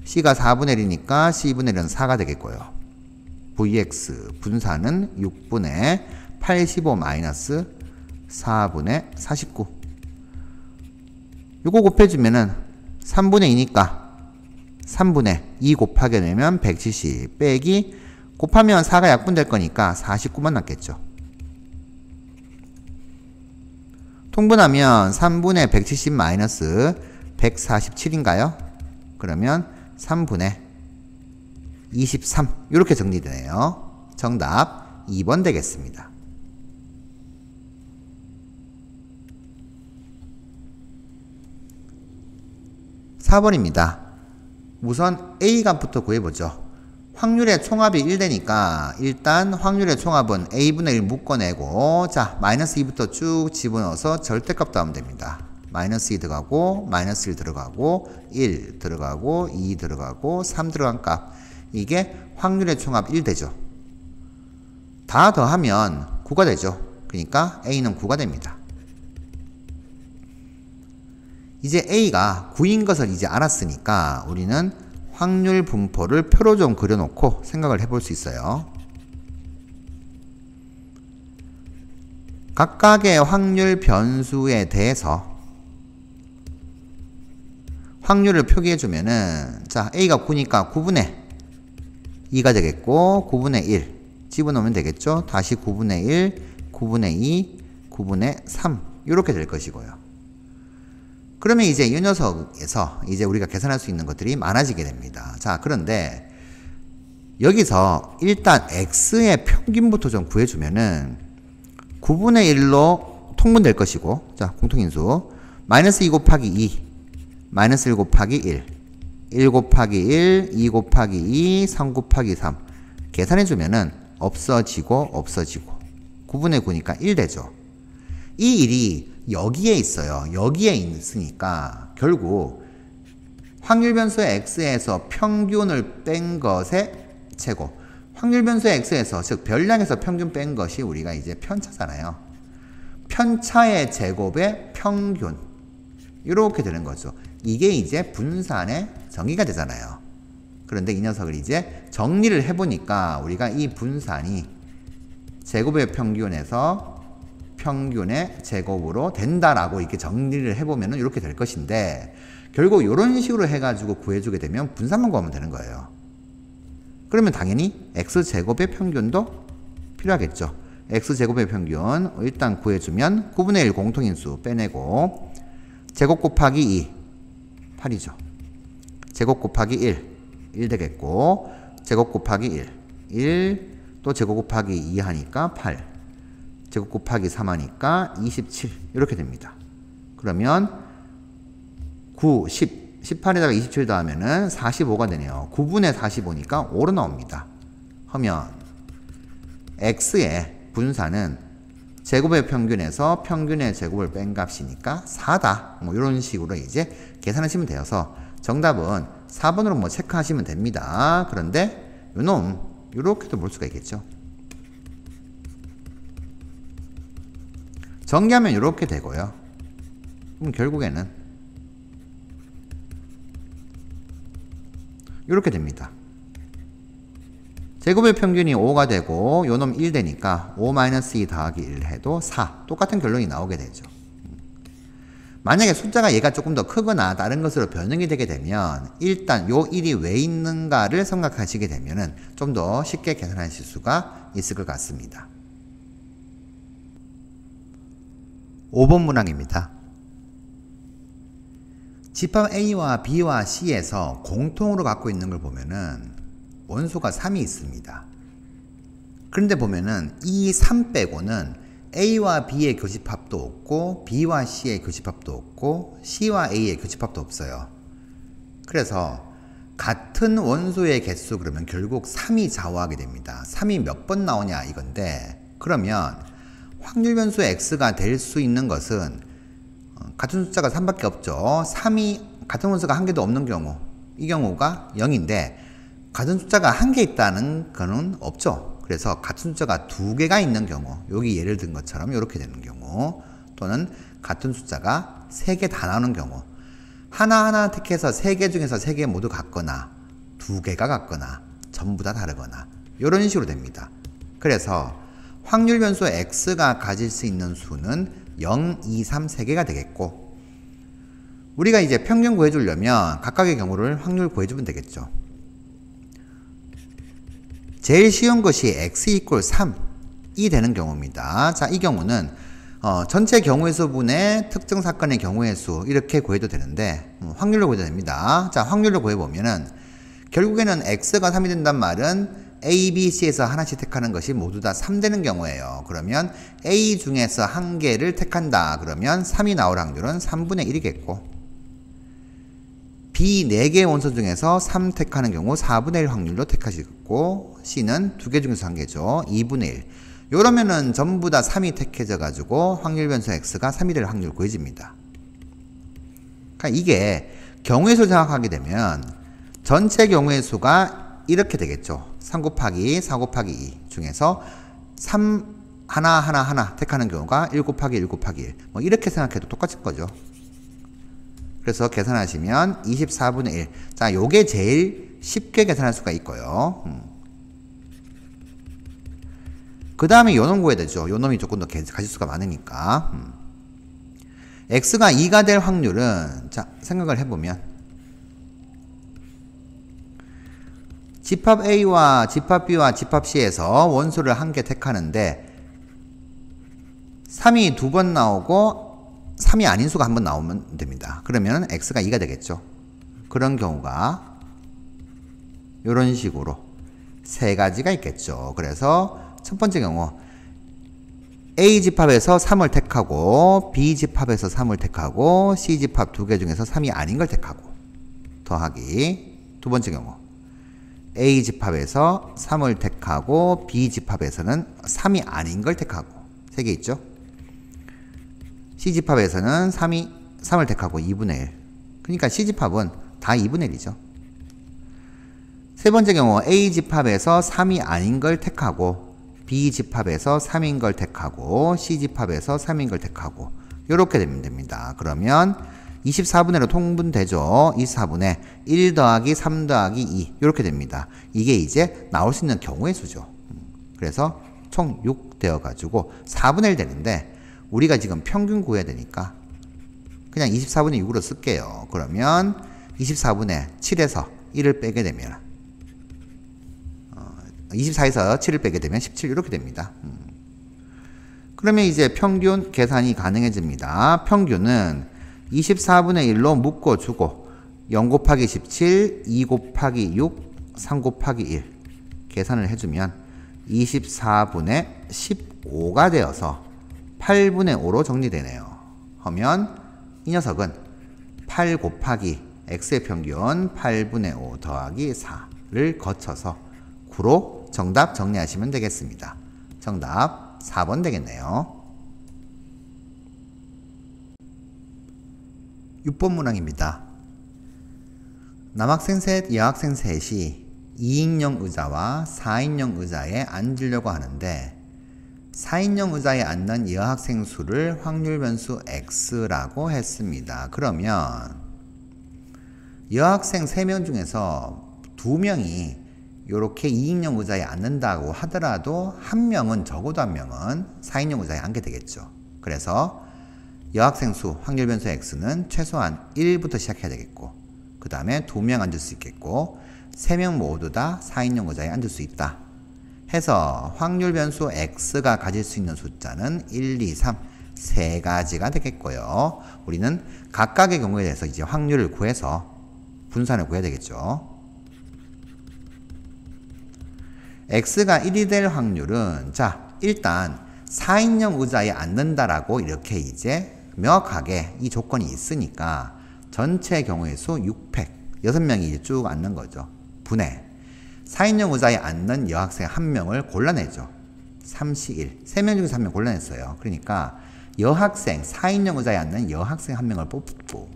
S1: C가 4분의 1이니까 C분의 1은 4가 되겠고요. VX 분산은 6분의 85 마이너스 4분의 49. 요거 곱해주면은 3분의 2니까 3분의 2 곱하게 되면 170 빼기 곱하면 4가 약분될 거니까 49만 남겠죠. 통분하면 3분의 170 마이너스 147인가요? 그러면 3분의 23 이렇게 정리되네요. 정답 2번 되겠습니다. 4번입니다. 우선 A값부터 구해보죠. 확률의 총합이 1되니까 일단 확률의 총합은 A분의 1 묶어내고 자 마이너스 2부터 쭉 집어넣어서 절대값도 하면 됩니다. 마이너스 2 들어가고 마이너스 1 들어가고 1 들어가고 2 들어가고 3 들어간 값 이게 확률의 총합 1 되죠. 다 더하면 9가 되죠. 그러니까 A는 9가 됩니다. 이제 A가 9인 것을 이제 알았으니까 우리는 확률 분포를 표로 좀 그려놓고 생각을 해볼 수 있어요. 각각의 확률 변수에 대해서 확률을 표기해주면은 자 A가 9니까 9분의 2가 되겠고 9분의 1 집어넣으면 되겠죠. 다시 9분의 1, 9분의 2, 9분의 3 이렇게 될 것이고요. 그러면 이제 이 녀석에서 이제 우리가 계산할 수 있는 것들이 많아지게 됩니다. 자, 그런데 여기서 일단 X의 평균부터 좀 구해주면은 9분의 1로 통분될 것이고, 자, 공통인수. 마이너스 2 곱하기 2, 마이너스 1 곱하기 1, 1 곱하기 1, 2 곱하기 2, 3 곱하기 3. 계산해주면은 없어지고, 9분의 9니까 1 되죠. 이 1이 여기에 있어요. 여기에 있으니까 결국 확률 변수의 x에서 평균을 뺀 것의 제곱. 확률 변수의 x에서 즉 별량에서 평균 뺀 것이 우리가 이제 편차잖아요. 편차의 제곱의 평균. 이렇게 되는 거죠. 이게 이제 분산의 정의가 되잖아요. 그런데 이 녀석을 이제 정리를 해보니까 우리가 이 분산이 제곱의 평균에서 평균의 제곱으로 된다라고 이렇게 정리를 해보면 이렇게 될 것인데 결국 이런 식으로 해가지고 구해주게 되면 분산만 구하면 되는 거예요. 그러면 당연히 x제곱의 평균도 필요하겠죠. x제곱의 평균 일단 구해주면 9분의 1 공통인수 빼내고 제곱 곱하기 2 8이죠. 제곱 곱하기 1 되겠고 제곱 곱하기 1 또 제곱 곱하기 2 하니까 8 제곱 곱하기 3 하니까 27 이렇게 됩니다. 그러면 9, 10, 18에다가 27 더하면은 45가 되네요. 9분의 45니까 5로 나옵니다. 하면 x의 분산은 제곱의 평균에서 평균의 제곱을 뺀 값이니까 4다. 뭐 이런 식으로 이제 계산하시면 되어서 정답은 4번으로 뭐 체크하시면 됩니다. 그런데 요놈 이렇게도 볼 수가 있겠죠. 정리하면 이렇게 되고요. 그럼 결국에는 이렇게 됩니다. 제곱의 평균이 5가 되고 요놈 1 되니까 5-2 더하기 1 해도 4 똑같은 결론이 나오게 되죠. 만약에 숫자가 얘가 조금 더 크거나 다른 것으로 변형이 되게 되면 일단 요 1이 왜 있는가를 생각하시게 되면 좀 더 쉽게 계산하실 수가 있을 것 같습니다. 5번 문항입니다. 집합 A와 B와 C에서 공통으로 갖고 있는 걸 보면은 원소가 3이 있습니다. 그런데 보면은 이 3 빼고는 A와 B의 교집합도 없고 B와 C의 교집합도 없고 C와 A의 교집합도 없어요. 그래서 같은 원소의 개수 그러면 결국 3이 좌우하게 됩니다. 3이 몇 번 나오냐 이건데, 그러면 확률 변수 X가 될 수 있는 것은 같은 숫자가 3밖에 없죠. 3이 같은 원소가 한 개도 없는 경우, 이 경우가 0인데 같은 숫자가 한 개 있다는 거는 없죠. 그래서 같은 숫자가 두 개가 있는 경우, 여기 예를 든 것처럼 이렇게 되는 경우, 또는 같은 숫자가 세 개 다 나오는 경우, 하나하나 택해서 세 개 중에서 세 개 모두 같거나 두 개가 같거나 전부 다 다르거나 이런 식으로 됩니다. 그래서 확률 변수 X가 가질 수 있는 수는 0, 2, 3, 3개가 되겠고, 우리가 이제 평균 구해주려면 각각의 경우를 확률 구해주면 되겠죠. 제일 쉬운 것이 x 이퀄 3이 되는 경우입니다. 자, 이 경우는 전체 경우의 수분의 특정 사건의 경우의 수 이렇게 구해도 되는데 확률로 구해도 됩니다. 자, 확률로 구해보면은 결국에는 x가 3이 된단 말은 A, B, C에서 하나씩 택하는 것이 모두 다 3 되는 경우예요. 그러면 A 중에서 한 개를 택한다. 그러면 3이 나올 확률은 3분의 1이겠고, B 4개의 원소 중에서 3 택하는 경우 4분의 1 확률로 택하시고, C는 2개 중에서 1개죠. 2분의 1. 요러면은 전부 다 3이 택해져 가지고 확률 변수 X가 3이 될 확률 구해집니다. 그러니까 이게 경우의 수 생각하게 되면 전체 경우의 수가 이렇게 되겠죠. 3 곱하기 4 곱하기 2 중에서 3 하나 택하는 경우가 1 곱하기 1 곱하기 1. 뭐 이렇게 생각해도 똑같은 거죠. 그래서 계산하시면 24분의 1. 자, 요게 제일 쉽게 계산할 수가 있고요. 그 다음에 요놈 구해야 되죠. 요놈이 조금 더 가지수가 많으니까. X가 2가 될 확률은, 자, 생각을 해보면 집합 A와 집합 B와 집합 C에서 원소를 한 개 택하는데 3이 2번 나오고 3이 아닌 수가 한 번 나오면 됩니다. 그러면 X가 2가 되겠죠. 그런 경우가 이런 식으로 세 가지가 있겠죠. 그래서 첫 번째 경우 A 집합에서 3을 택하고 B 집합에서 3을 택하고 C 집합 2개 중에서 3이 아닌 걸 택하고 더하기, 두 번째 경우 A 집합에서 3을 택하고 B 집합에서는 3이 아닌 걸 택하고, 3개 있죠. C 집합에서는 3을 택하고 2분의 1. 그러니까 C 집합은 다 2분의 1이죠. 세 번째 경우 A 집합에서 3이 아닌 걸 택하고 B 집합에서 3인 걸 택하고 C 집합에서 3인 걸 택하고 이렇게 되면 됩니다. 그러면 24분의로 통분되죠. 24분의 1 더하기 3 더하기 2 이렇게 됩니다. 이게 이제 나올 수 있는 경우의 수죠. 그래서 총 6 되어가지고 4분의 1 되는데 우리가 지금 평균 구해야 되니까 그냥 24분의 6으로 쓸게요. 그러면 24분의 7에서 1을 빼게 되면 24에서 7을 빼게 되면 17 이렇게 됩니다. 그러면 이제 평균 계산이 가능해집니다. 평균은 24분의 1로 묶어주고 0 곱하기 17, 2 곱하기 6, 3 곱하기 1 계산을 해주면 24분의 15가 되어서 8분의 5로 정리되네요. 하면 이 녀석은 8 곱하기 x의 평균 8분의 5 더하기 4를 거쳐서 9로 정답 정리하시면 되겠습니다. 정답 4번 되겠네요. 6번 문항입니다. 남학생 셋, 여학생 셋이 2인용 의자와 4인용 의자에 앉으려고 하는데 4인용 의자에 앉는 여학생 수를 확률 변수 x라고 했습니다. 그러면 여학생 3명 중에서 2명이 이렇게 2인용 의자에 앉는다고 하더라도 한 명은, 적어도 한 명은 4인용 의자에 앉게 되겠죠. 그래서 여학생 수 확률 변수 x는 최소한 1부터 시작해야 되겠고, 그 다음에 2명 앉을 수 있겠고 3명 모두 다 4인용 의자에 앉을 수 있다 해서 확률 변수 x가 가질 수 있는 숫자는 1, 2, 3 세 가지가 되겠고요. 우리는 각각의 경우에 대해서 이제 확률을 구해서 분산을 구해야 되겠죠. x가 1이 될 확률은 자 일단 4인용 의자에 앉는다라고 이렇게 이제 명확하게 이 조건이 있으니까 전체 경우의 수 600 6명이 이제 쭉 앉는 거죠. 분해 4인용 의자에 앉는 여학생 1명을 골라내죠. 3시1 3명 중에서 1명 골라냈어요. 그러니까 여학생 4인용 의자에 앉는 여학생 1명을 뽑고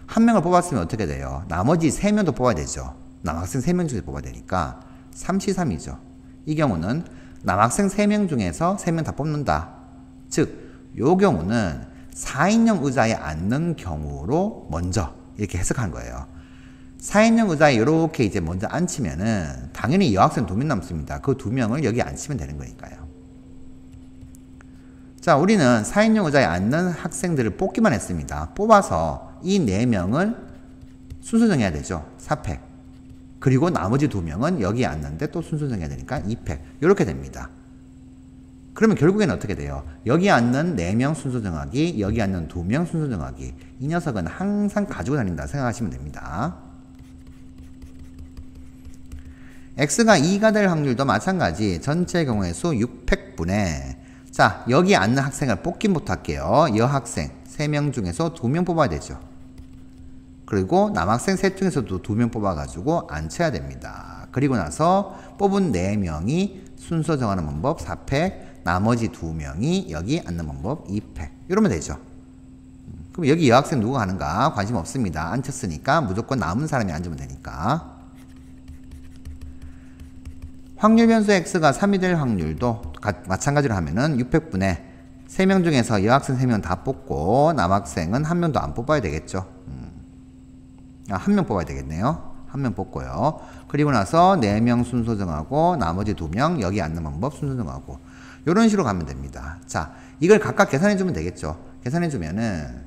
S1: 1명을 뽑았으면 어떻게 돼요? 나머지 3명도 뽑아야 되죠. 남학생 3명 중에서 뽑아야 되니까 3시3이죠. 이 경우는 남학생 3명 중에서 3명 다 뽑는다. 즉, 요 경우는 4인용 의자에 앉는 경우로 먼저 이렇게 해석한 거예요. 4인용 의자에 이렇게 이제 먼저 앉히면은 당연히 여학생 2명 남습니다. 그 2명을 여기 앉히면 되는 거니까요. 자, 우리는 4인용 의자에 앉는 학생들을 뽑기만 했습니다. 뽑아서 이 4명을 순서 정해야 되죠. 4팩. 그리고 나머지 2명은 여기에 앉는데 또 순서 정해야 되니까 2팩. 이렇게 됩니다. 그러면 결국에는 어떻게 돼요? 여기 앉는 4명 순서 정하기, 여기 앉는 2명 순서 정하기. 이 녀석은 항상 가지고 다닌다 생각하시면 됩니다. x가 2가 될 확률도 마찬가지. 전체 경우의 수 600분의 자, 여기 앉는 학생을 뽑기부터 할게요. 여학생 3명 중에서 2명 뽑아야 되죠. 그리고 남학생 셋 중에서도 2명 뽑아가지고 앉혀야 됩니다. 그리고 나서 뽑은 4명이 순서 정하는 방법 4팩, 나머지 2명이 여기 앉는 방법 2팩. 이러면 되죠. 그럼 여기 여학생 누가 가는가? 관심 없습니다. 앉혔으니까 무조건 남은 사람이 앉으면 되니까. 확률 변수 x가 3이 될 확률도 마찬가지로 하면은 600분의 3명 중에서 여학생 3명 다 뽑고 남학생은 1명도 안 뽑아야 되겠죠. 1명 뽑아야 되겠네요. 1명 뽑고요. 그리고 나서 4명 순서 정하고 나머지 2명 여기 앉는 방법 순서 정하고 이런 식으로 가면 됩니다. 자, 이걸 각각 계산해 주면 되겠죠. 계산해 주면은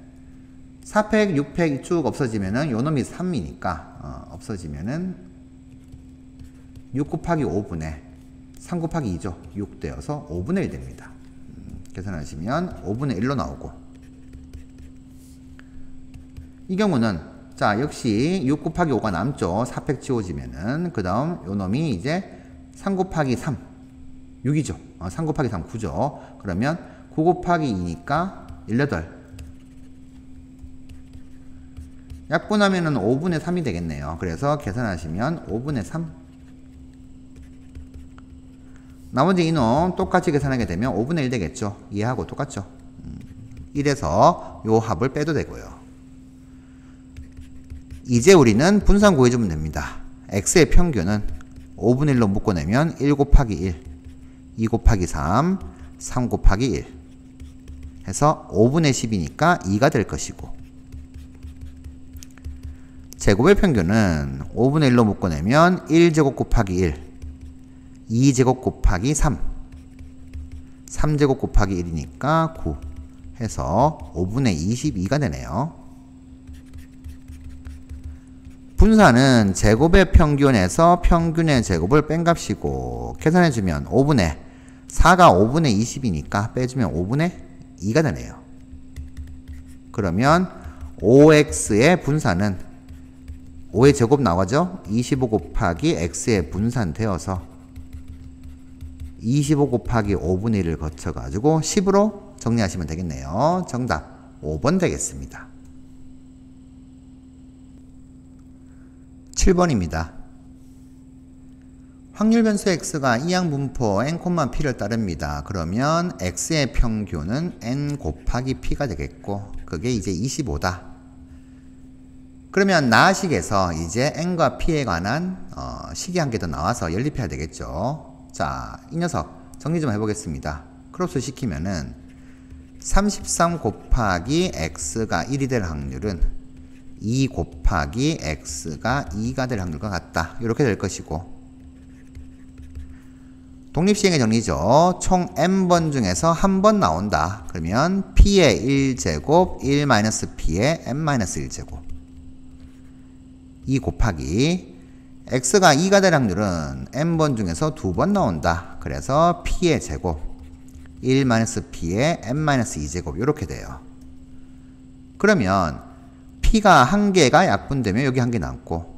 S1: 4팩, 6팩 쭉 없어지면은 요 놈이 3이니까 없어지면은 6 곱하기 5분의 3 곱하기 2죠. 6 되어서 5분의 1 됩니다. 계산하시면 5분의 1로 나오고 이 경우는 자 역시 6 곱하기 5가 남죠. 4팩 지워지면은 그 다음 요 놈이 이제 3 곱하기 3 6이죠. 3 곱하기 3 9죠. 그러면 9 곱하기 2니까 18 약분하면은 5분의 3이 되겠네요. 그래서 계산하시면 5분의 3 나머지 이놈 똑같이 계산하게 되면 5분의 1 되겠죠. 이해하고 똑같죠. 1에서 요 합을 빼도 되고요. 이제 우리는 분산 구해주면 됩니다. x의 평균은 5분의 1로 묶어내면 1 곱하기 1, 2 곱하기 3, 3 곱하기 1 해서 5분의 10이니까 2가 될 것이고 제곱의 평균은 5분의 1로 묶어내면 1제곱 곱하기 1, 2제곱 곱하기 3, 3제곱 곱하기 1이니까 9 해서 5분의 22가 되네요. 분산은 제곱의 평균에서 평균의 제곱을 뺀 값이고 계산해주면 5분의 4가 5분의 20이니까 빼주면 5분의 2가 되네요. 그러면 5x의 분산은 5의 제곱 나가죠? 25 곱하기 x의 분산 되어서 25 곱하기 5분의 1을 거쳐가지고 10으로 정리하시면 되겠네요. 정답 5번 되겠습니다. 7번입니다. 확률 변수 x가 이항 분포 n, p를 따릅니다. 그러면 x의 평균은 n 곱하기 p가 되겠고 그게 이제 25다. 그러면 나식에서 이제 n과 p에 관한 식이 한 개 더 나와서 연립해야 되겠죠. 자, 이 녀석 정리 좀 해보겠습니다. 크로스 시키면은 33 곱하기 x가 1이 될 확률은 2 곱하기 x가 2가 될 확률과 같다. 이렇게 될 것이고 독립시행의 정리죠. 총 n번 중에서 한 번 나온다. 그러면 p의 1제곱 1-p의 n-1제곱 2 곱하기 x가 2가 될 확률은 n번 중에서 2번 나온다. 그래서 p의 제곱 1-p의 n-2제곱 이렇게 돼요. 그러면 p가 한 개가 약분되면 여기 한 개 남고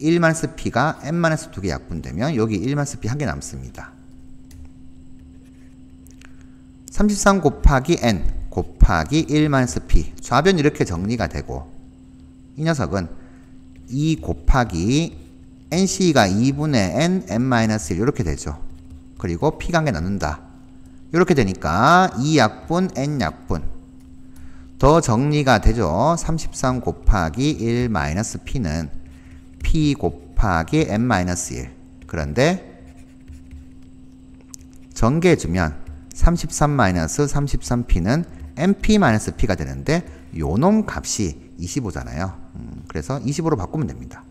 S1: 1-P가 n-2개 약분되면 여기 1-P 한 개 남습니다. 33 곱하기 n 곱하기 1-P 좌변 이렇게 정리가 되고 이 녀석은 2 곱하기 NC가 2분의 n, n-1 이렇게 되죠. 그리고 P가 한 개 나눈다. 이렇게 되니까 2약분, n약분 더 정리가 되죠. 33 곱하기 1-P는 P 곱하기 n-1 그런데 전개해주면 33-33P는 NP-P가 되는데 요놈 값이 25잖아요. 그래서 25로 바꾸면 됩니다.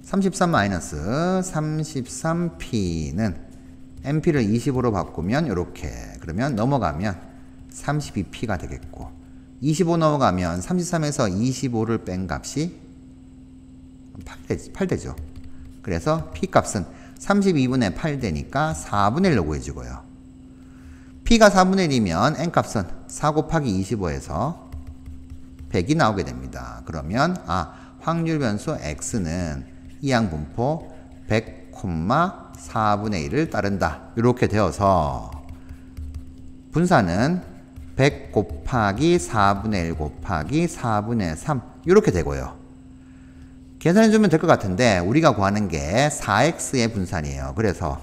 S1: 33-33P는 NP를 25로 바꾸면 이렇게 그러면 넘어가면 32P가 되겠고 25 넘어가면 33에서 25를 뺀 값이 8 되죠. 그래서 P 값은 32분의 8 되니까 4분의 1로 구해지고요. P가 4분의 1이면 N 값은 4 곱하기 25에서 100이 나오게 됩니다. 그러면 확률 변수 X는 이항분포 100, 4분의 1을 따른다. 이렇게 되어서 분사는 100 곱하기 4분의 1 곱하기 4분의 3 이렇게 되고요. 계산해주면 될 것 같은데 우리가 구하는 게 4x의 분산이에요. 그래서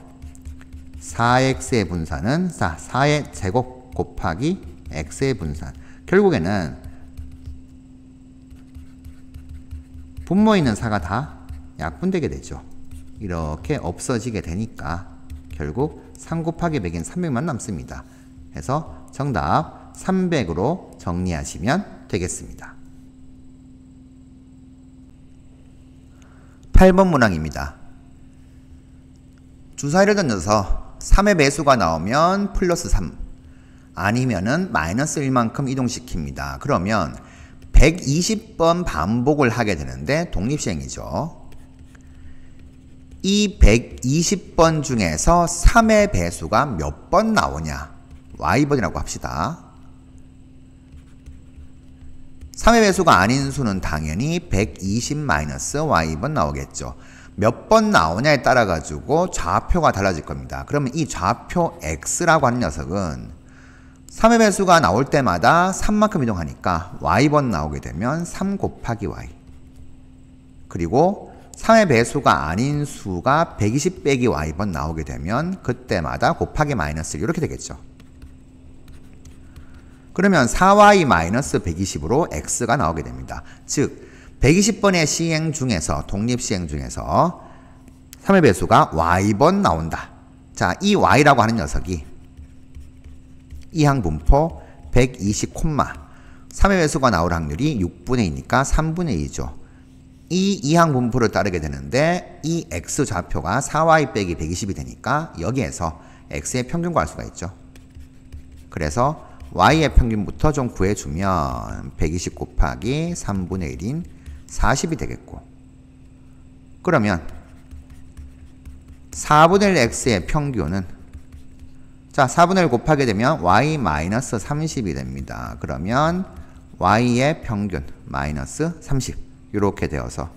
S1: 4x의 분산은 4의 제곱 곱하기 x의 분산 결국에는 분모에 있는 4가 다 약분되게 되죠. 이렇게 없어지게 되니까 결국 3 곱하기 100인 300만 남습니다. 해서 정답 300으로 정리하시면 되겠습니다. 8번 문항입니다. 주사위를 던져서 3의 배수가 나오면 플러스 3 아니면은 마이너스 1만큼 이동시킵니다. 그러면 120번 반복을 하게 되는데 독립시행이죠. 이 120번 중에서 3의 배수가 몇 번 나오냐? y번이라고 합시다. 3의 배수가 아닌 수는 당연히 120-y번 나오겠죠. 몇 번 나오냐에 따라 가지고 좌표가 달라질 겁니다. 그러면 이 좌표 x라고 하는 녀석은 3의 배수가 나올 때마다 3만큼 이동하니까 y번 나오게 되면 3 곱하기 y 그리고 3의 배수가 아닌 수가 120 빼기 y번 나오게 되면 그때마다 곱하기 마이너스 이렇게 되겠죠. 그러면 4y-120으로 x가 나오게 됩니다. 즉 120번의 시행 중에서 독립시행 중에서 3의 배수가 y번 나온다. 자, 이 y라고 하는 녀석이 이항분포 120, 3의 배수가 나올 확률이 6분의 2니까 3분의 2죠. 이 이항분포를 따르게 되는데 이 x 좌표가 4y 빼기 120이 되니까 여기에서 x의 평균 구할 수가 있죠. 그래서 y의 평균부터 좀 구해주면 120 곱하기 3분의 1인 40이 되겠고 그러면 4분의 1 x의 평균은 자 4분의 1 곱하게 되면 y-30이 됩니다. 그러면 y의 평균 마이너스 30 이렇게 되어서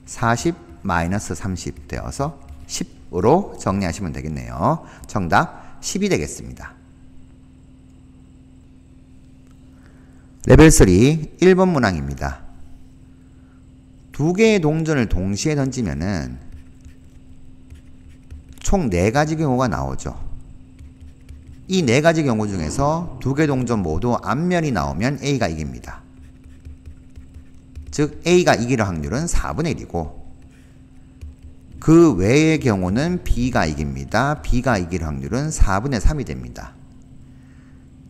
S1: 40-30 되어서 10으로 정리하시면 되겠네요. 정답 10이 되겠습니다. 레벨 3 1번 문항입니다. 두 개의 동전을 동시에 던지면은 총 4가지 경우가 나오죠. 이 4가지 경우 중에서 두 개 동전 모두 앞면이 나오면 A가 이깁니다. 즉 A가 이길 확률은 4분의 1이고 그 외의 경우는 B가 이깁니다. B가 이길 확률은 4분의 3이 됩니다.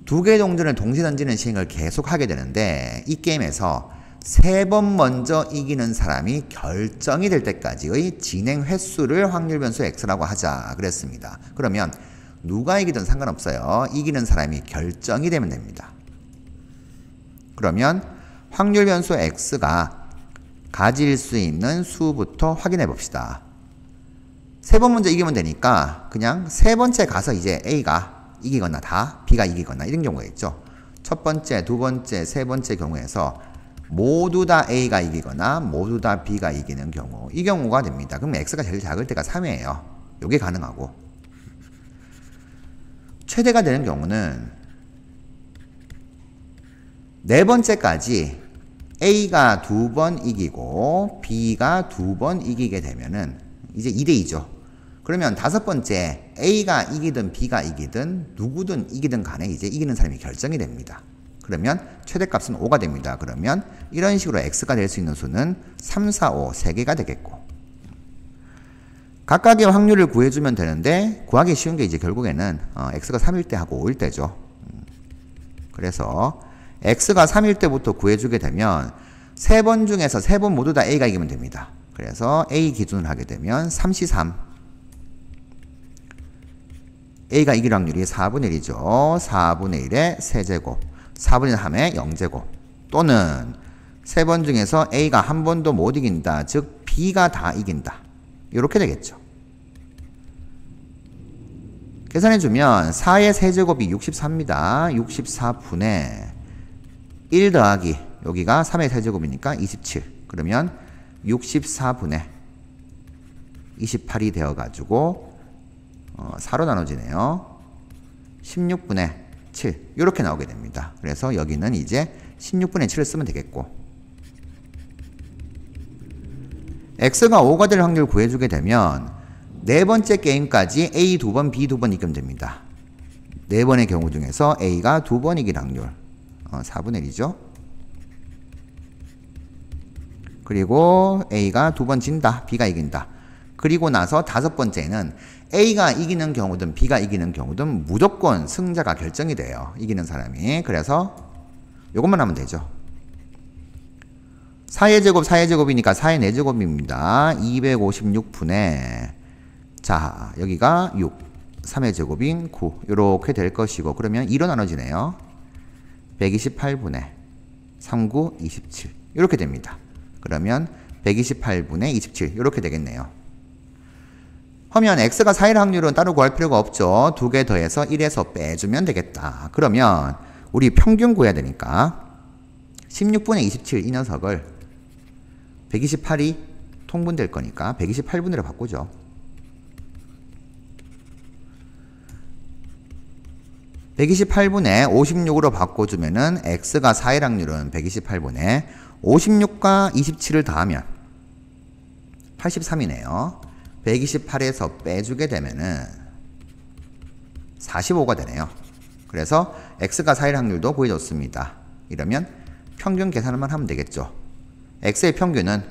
S1: 두 개의 동전을 동시에 던지는 시행을 계속 하게 되는데 이 게임에서 3번 먼저 이기는 사람이 결정이 될 때까지의 진행 횟수를 확률 변수 x라고 하자 그랬습니다. 그러면 누가 이기든 상관없어요. 이기는 사람이 결정이 되면 됩니다. 그러면 확률 변수 x가 가질 수 있는 수부터 확인해 봅시다. 3번 먼저 이기면 되니까 그냥 세 번째 가서 이제 A가 이기거나 다 B가 이기거나 이런 경우가 있죠. 첫 번째, 두 번째, 세 번째 경우에서 모두 다 A가 이기거나 모두 다 B가 이기는 경우, 이 경우가 됩니다. 그럼 X가 제일 작을 때가 3이에요. 요게 가능하고, 최대가 되는 경우는 네 번째까지 A가 2번 이기고 B가 2번 이기게 되면은 이제 2대2죠. 그러면 다섯 번째 A가 이기든 B가 이기든 누구든 이기든 간에 이제 이기는 사람이 결정이 됩니다. 그러면 최대값은 5가 됩니다. 그러면 이런 식으로 X가 될 수 있는 수는 3, 4, 5 3개가 되겠고, 각각의 확률을 구해주면 되는데 구하기 쉬운 게 이제 결국에는 X가 3일 때 하고 5일 때죠. 그래서 X가 3일 때부터 구해주게 되면 3번 중에서 3번 모두 다 A가 이기면 됩니다. 그래서 A 기준을 하게 되면 3C3, A가 이길 확률이 4분의 1이죠. 4분의 1의 세제곱, 4분의 3의 0제곱, 또는 3번 중에서 A가 한 번도 못 이긴다, 즉 B가 다 이긴다, 이렇게 되겠죠. 계산해주면 4의 세제곱이 64입니다. 64분의 1 더하기 여기가 3의 세제곱이니까 27. 그러면 64분의 28이 되어가지고 4로 나눠지네요. 16분의 7 이렇게 나오게 됩니다. 그래서 여기는 이제 16분의 7을 쓰면 되겠고, X가 5가 될 확률 구해주게 되면 네 번째 게임까지 A 2번, B 2번 이기면 됩니다. 네 번의 경우 중에서 A가 2번 이길 확률 4분의 1이죠. 그리고 A가 2번 진다, B가 이긴다. 그리고 나서 다섯 번째는 A가 이기는 경우든 B가 이기는 경우든 무조건 승자가 결정이 돼요. 이기는 사람이. 그래서 이것만 하면 되죠. 4의 제곱, 4의 제곱이니까 4의 4제곱입니다. 256분의, 자, 여기가 6, 3의 제곱인 9 이렇게 될 것이고, 그러면 2로 나눠지네요. 128분의 39, 27 이렇게 됩니다. 그러면 128분의 27 이렇게 되겠네요. 하면 X가 4일 확률은 따로 구할 필요가 없죠. 2개 더해서 1에서 빼주면 되겠다. 그러면 우리 평균 구해야 되니까 16분의 27 이 녀석을 128이 통분될 거니까 128분으로 바꾸죠. 128분의 56으로 바꿔주면은 X가 4일 확률은 128분의 56과 27을 더하면 83이네요. 128에서 빼주게 되면은 45가 되네요. 그래서 X가 4일 확률도 구해줬습니다. 이러면 평균 계산만 하면 되겠죠. X의 평균은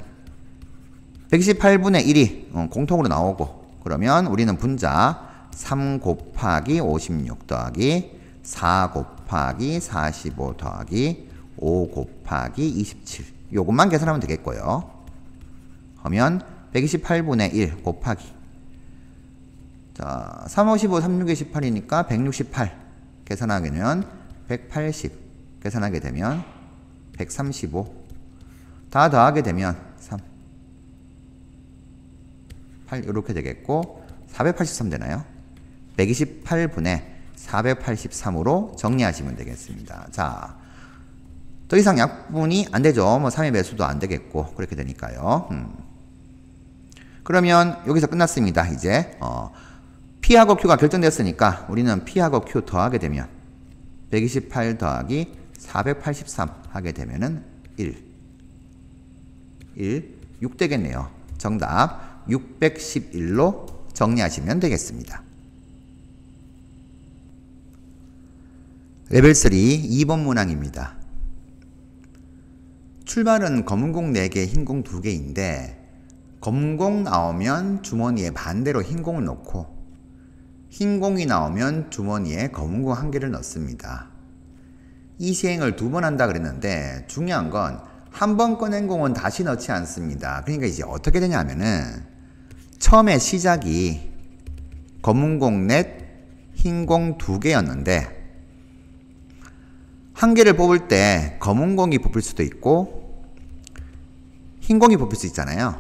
S1: 128분의 1이 공통으로 나오고, 그러면 우리는 분자 3 곱하기 56 더하기 4 곱하기 45 더하기 5 곱하기 27 요것만 계산하면 되겠고요. 하면 128분의 1 곱하기, 자, 3, 5, 15, 3, 6에 18이니까 168 계산하게 되면 180 계산하게 되면 135 다 더하게 되면 3, 8 이렇게 되겠고 483 되나요? 128분의 483으로 정리하시면 되겠습니다. 자, 더 이상 약분이 안 되죠. 뭐 3의 매수도 안 되겠고 그렇게 되니까요. 그러면 여기서 끝났습니다. 이제 P하고 Q가 결정됐으니까 우리는 P하고 Q 더하게 되면 128 더하기 483 하게 되면은 6 되겠네요. 정답 611로 정리하시면 되겠습니다. 레벨 3 2번 문항입니다. 출발은 검은 공 4개, 흰 공 2개인데 검은 공 나오면 주머니에 반대로 흰 공을 넣고 흰 공이 나오면 주머니에 검은 공 1개를 넣습니다. 이 시행을 2번 한다 그랬는데 중요한 건 한 번 꺼낸 공은 다시 넣지 않습니다. 그러니까 이제 어떻게 되냐면은 처음에 시작이 검은 공 넷, 흰 공 2개였는데 1개를 뽑을 때 검은 공이 뽑힐 수도 있고 흰 공이 뽑힐 수 있잖아요.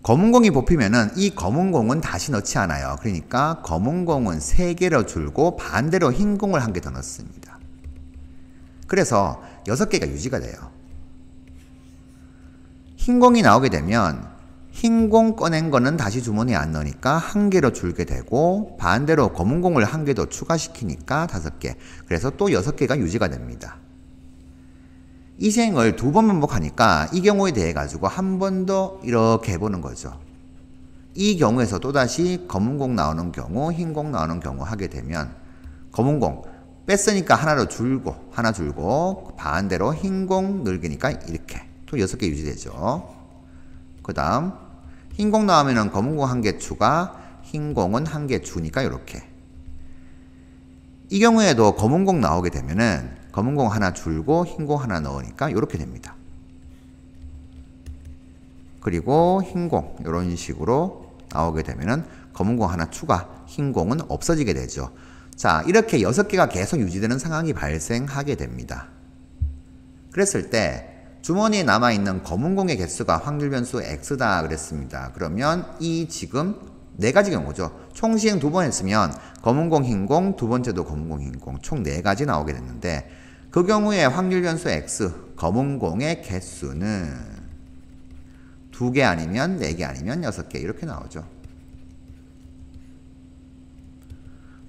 S1: 검은 공이 뽑히면은 이 검은 공은 다시 넣지 않아요. 그러니까 검은 공은 3개로 줄고 반대로 흰 공을 1개 더 넣습니다. 그래서 6개가 유지가 돼요. 흰 공이 나오게 되면 흰 공 꺼낸 거는 다시 주머니에 안 넣으니까 1개로 줄게 되고, 반대로 검은 공을 1개 더 추가시키니까 5개. 그래서 또 6개가 유지가 됩니다. 이 시행을 2번 반복하니까 이 경우에 대해 가지고 한 번 더 이렇게 해보는 거죠. 이 경우에서 또다시 검은 공 나오는 경우, 흰 공 나오는 경우 하게 되면 검은 공 뺐으니까 하나 줄고 반대로 흰 공 늘기니까 이렇게 또 6개 유지되죠. 그 다음 흰 공 나오면은 검은 공 1개 추가, 흰 공은 1개 주니까 이렇게. 이 경우에도 검은 공 나오게 되면은 검은 공 하나 줄고 흰 공 하나 넣으니까 이렇게 됩니다. 그리고 흰 공 이런 식으로 나오게 되면은 검은 공 하나 추가, 흰 공은 없어지게 되죠. 자, 이렇게 6개가 계속 유지되는 상황이 발생하게 됩니다. 그랬을 때 주머니에 남아있는 검은 공의 개수가 확률 변수 x다 그랬습니다. 그러면 이 지금 4가지 경우죠. 총 시행 2번 했으면 검은 공, 흰 공, 두 번째도 검은 공, 흰 공, 총 4가지 나오게 됐는데, 그 경우에 확률 변수 x, 검은 공의 개수는 2개 아니면 4개 아니면 6개 이렇게 나오죠.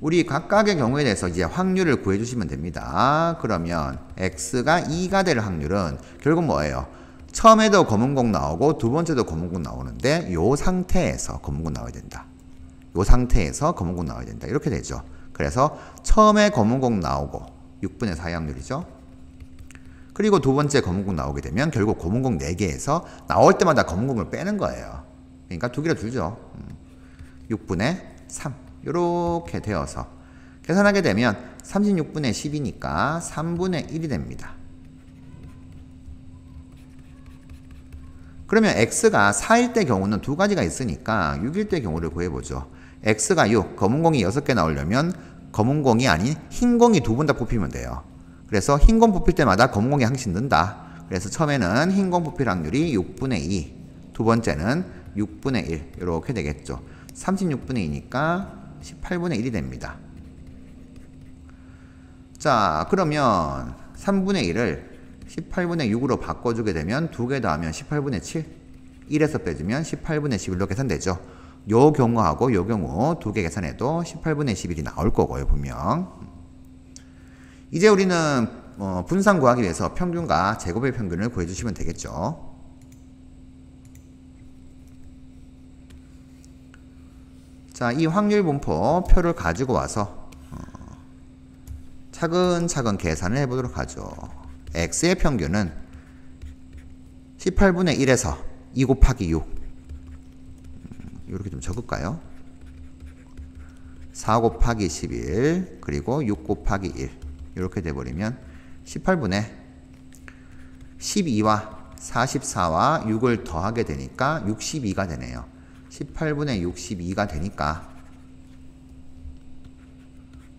S1: 우리 각각의 경우에 대해서 이제 확률을 구해주시면 됩니다. 그러면 x가 2가 될 확률은 결국 뭐예요? 처음에도 검은 공 나오고 두 번째도 검은 공 나오는데 요 상태에서 검은 공 나와야 된다. 요 상태에서 검은 공 나와야 된다. 이렇게 되죠. 그래서 처음에 검은 공 나오고 6분의 4의 확률이죠. 그리고 두 번째 검은 공 나오게 되면 결국 검은 공 4개에서 나올 때마다 검은 공을 빼는 거예요. 그러니까 2개로 줄죠. 6분의 3 이렇게 되어서 계산하게 되면 36분의 10이니까 3분의 1이 됩니다. 그러면 x가 4일 때 경우는 2가지가 있으니까 6일 때 경우를 구해보죠. x가 6, 검은 공이 6개 나오려면 검은 공이 아닌 흰 공이 2번 다 뽑히면 돼요. 그래서 흰 공 뽑힐 때마다 검은 공이 항상 는다. 그래서 처음에는 흰 공 뽑힐 확률이 6분의 2, 두 번째는 6분의 1 이렇게 되겠죠. 36분의 2니까 18분의 1이 됩니다. 자, 그러면 3분의 1을 18분의 6으로 바꿔주게 되면 2개 더하면 18분의 7, 1에서 빼주면 18분의 11로 계산되죠. 요 경우하고 요 경우 2개 계산해도 18분의 11이 나올 거고요, 분명. 이제 우리는 분산 구하기 위해서 평균과 제곱의 평균을 구해주시면 되겠죠. 자, 이 확률 분포 표를 가지고 와서 차근차근 계산을 해보도록 하죠. x의 평균은 18분의 1에서 2 곱하기 6 이렇게 좀 적을까요? 4 곱하기 11 그리고 6 곱하기 1 이렇게 돼버리면 18분의 12와 44와 6을 더하게 되니까 62가 되네요. 18분의 62가 되니까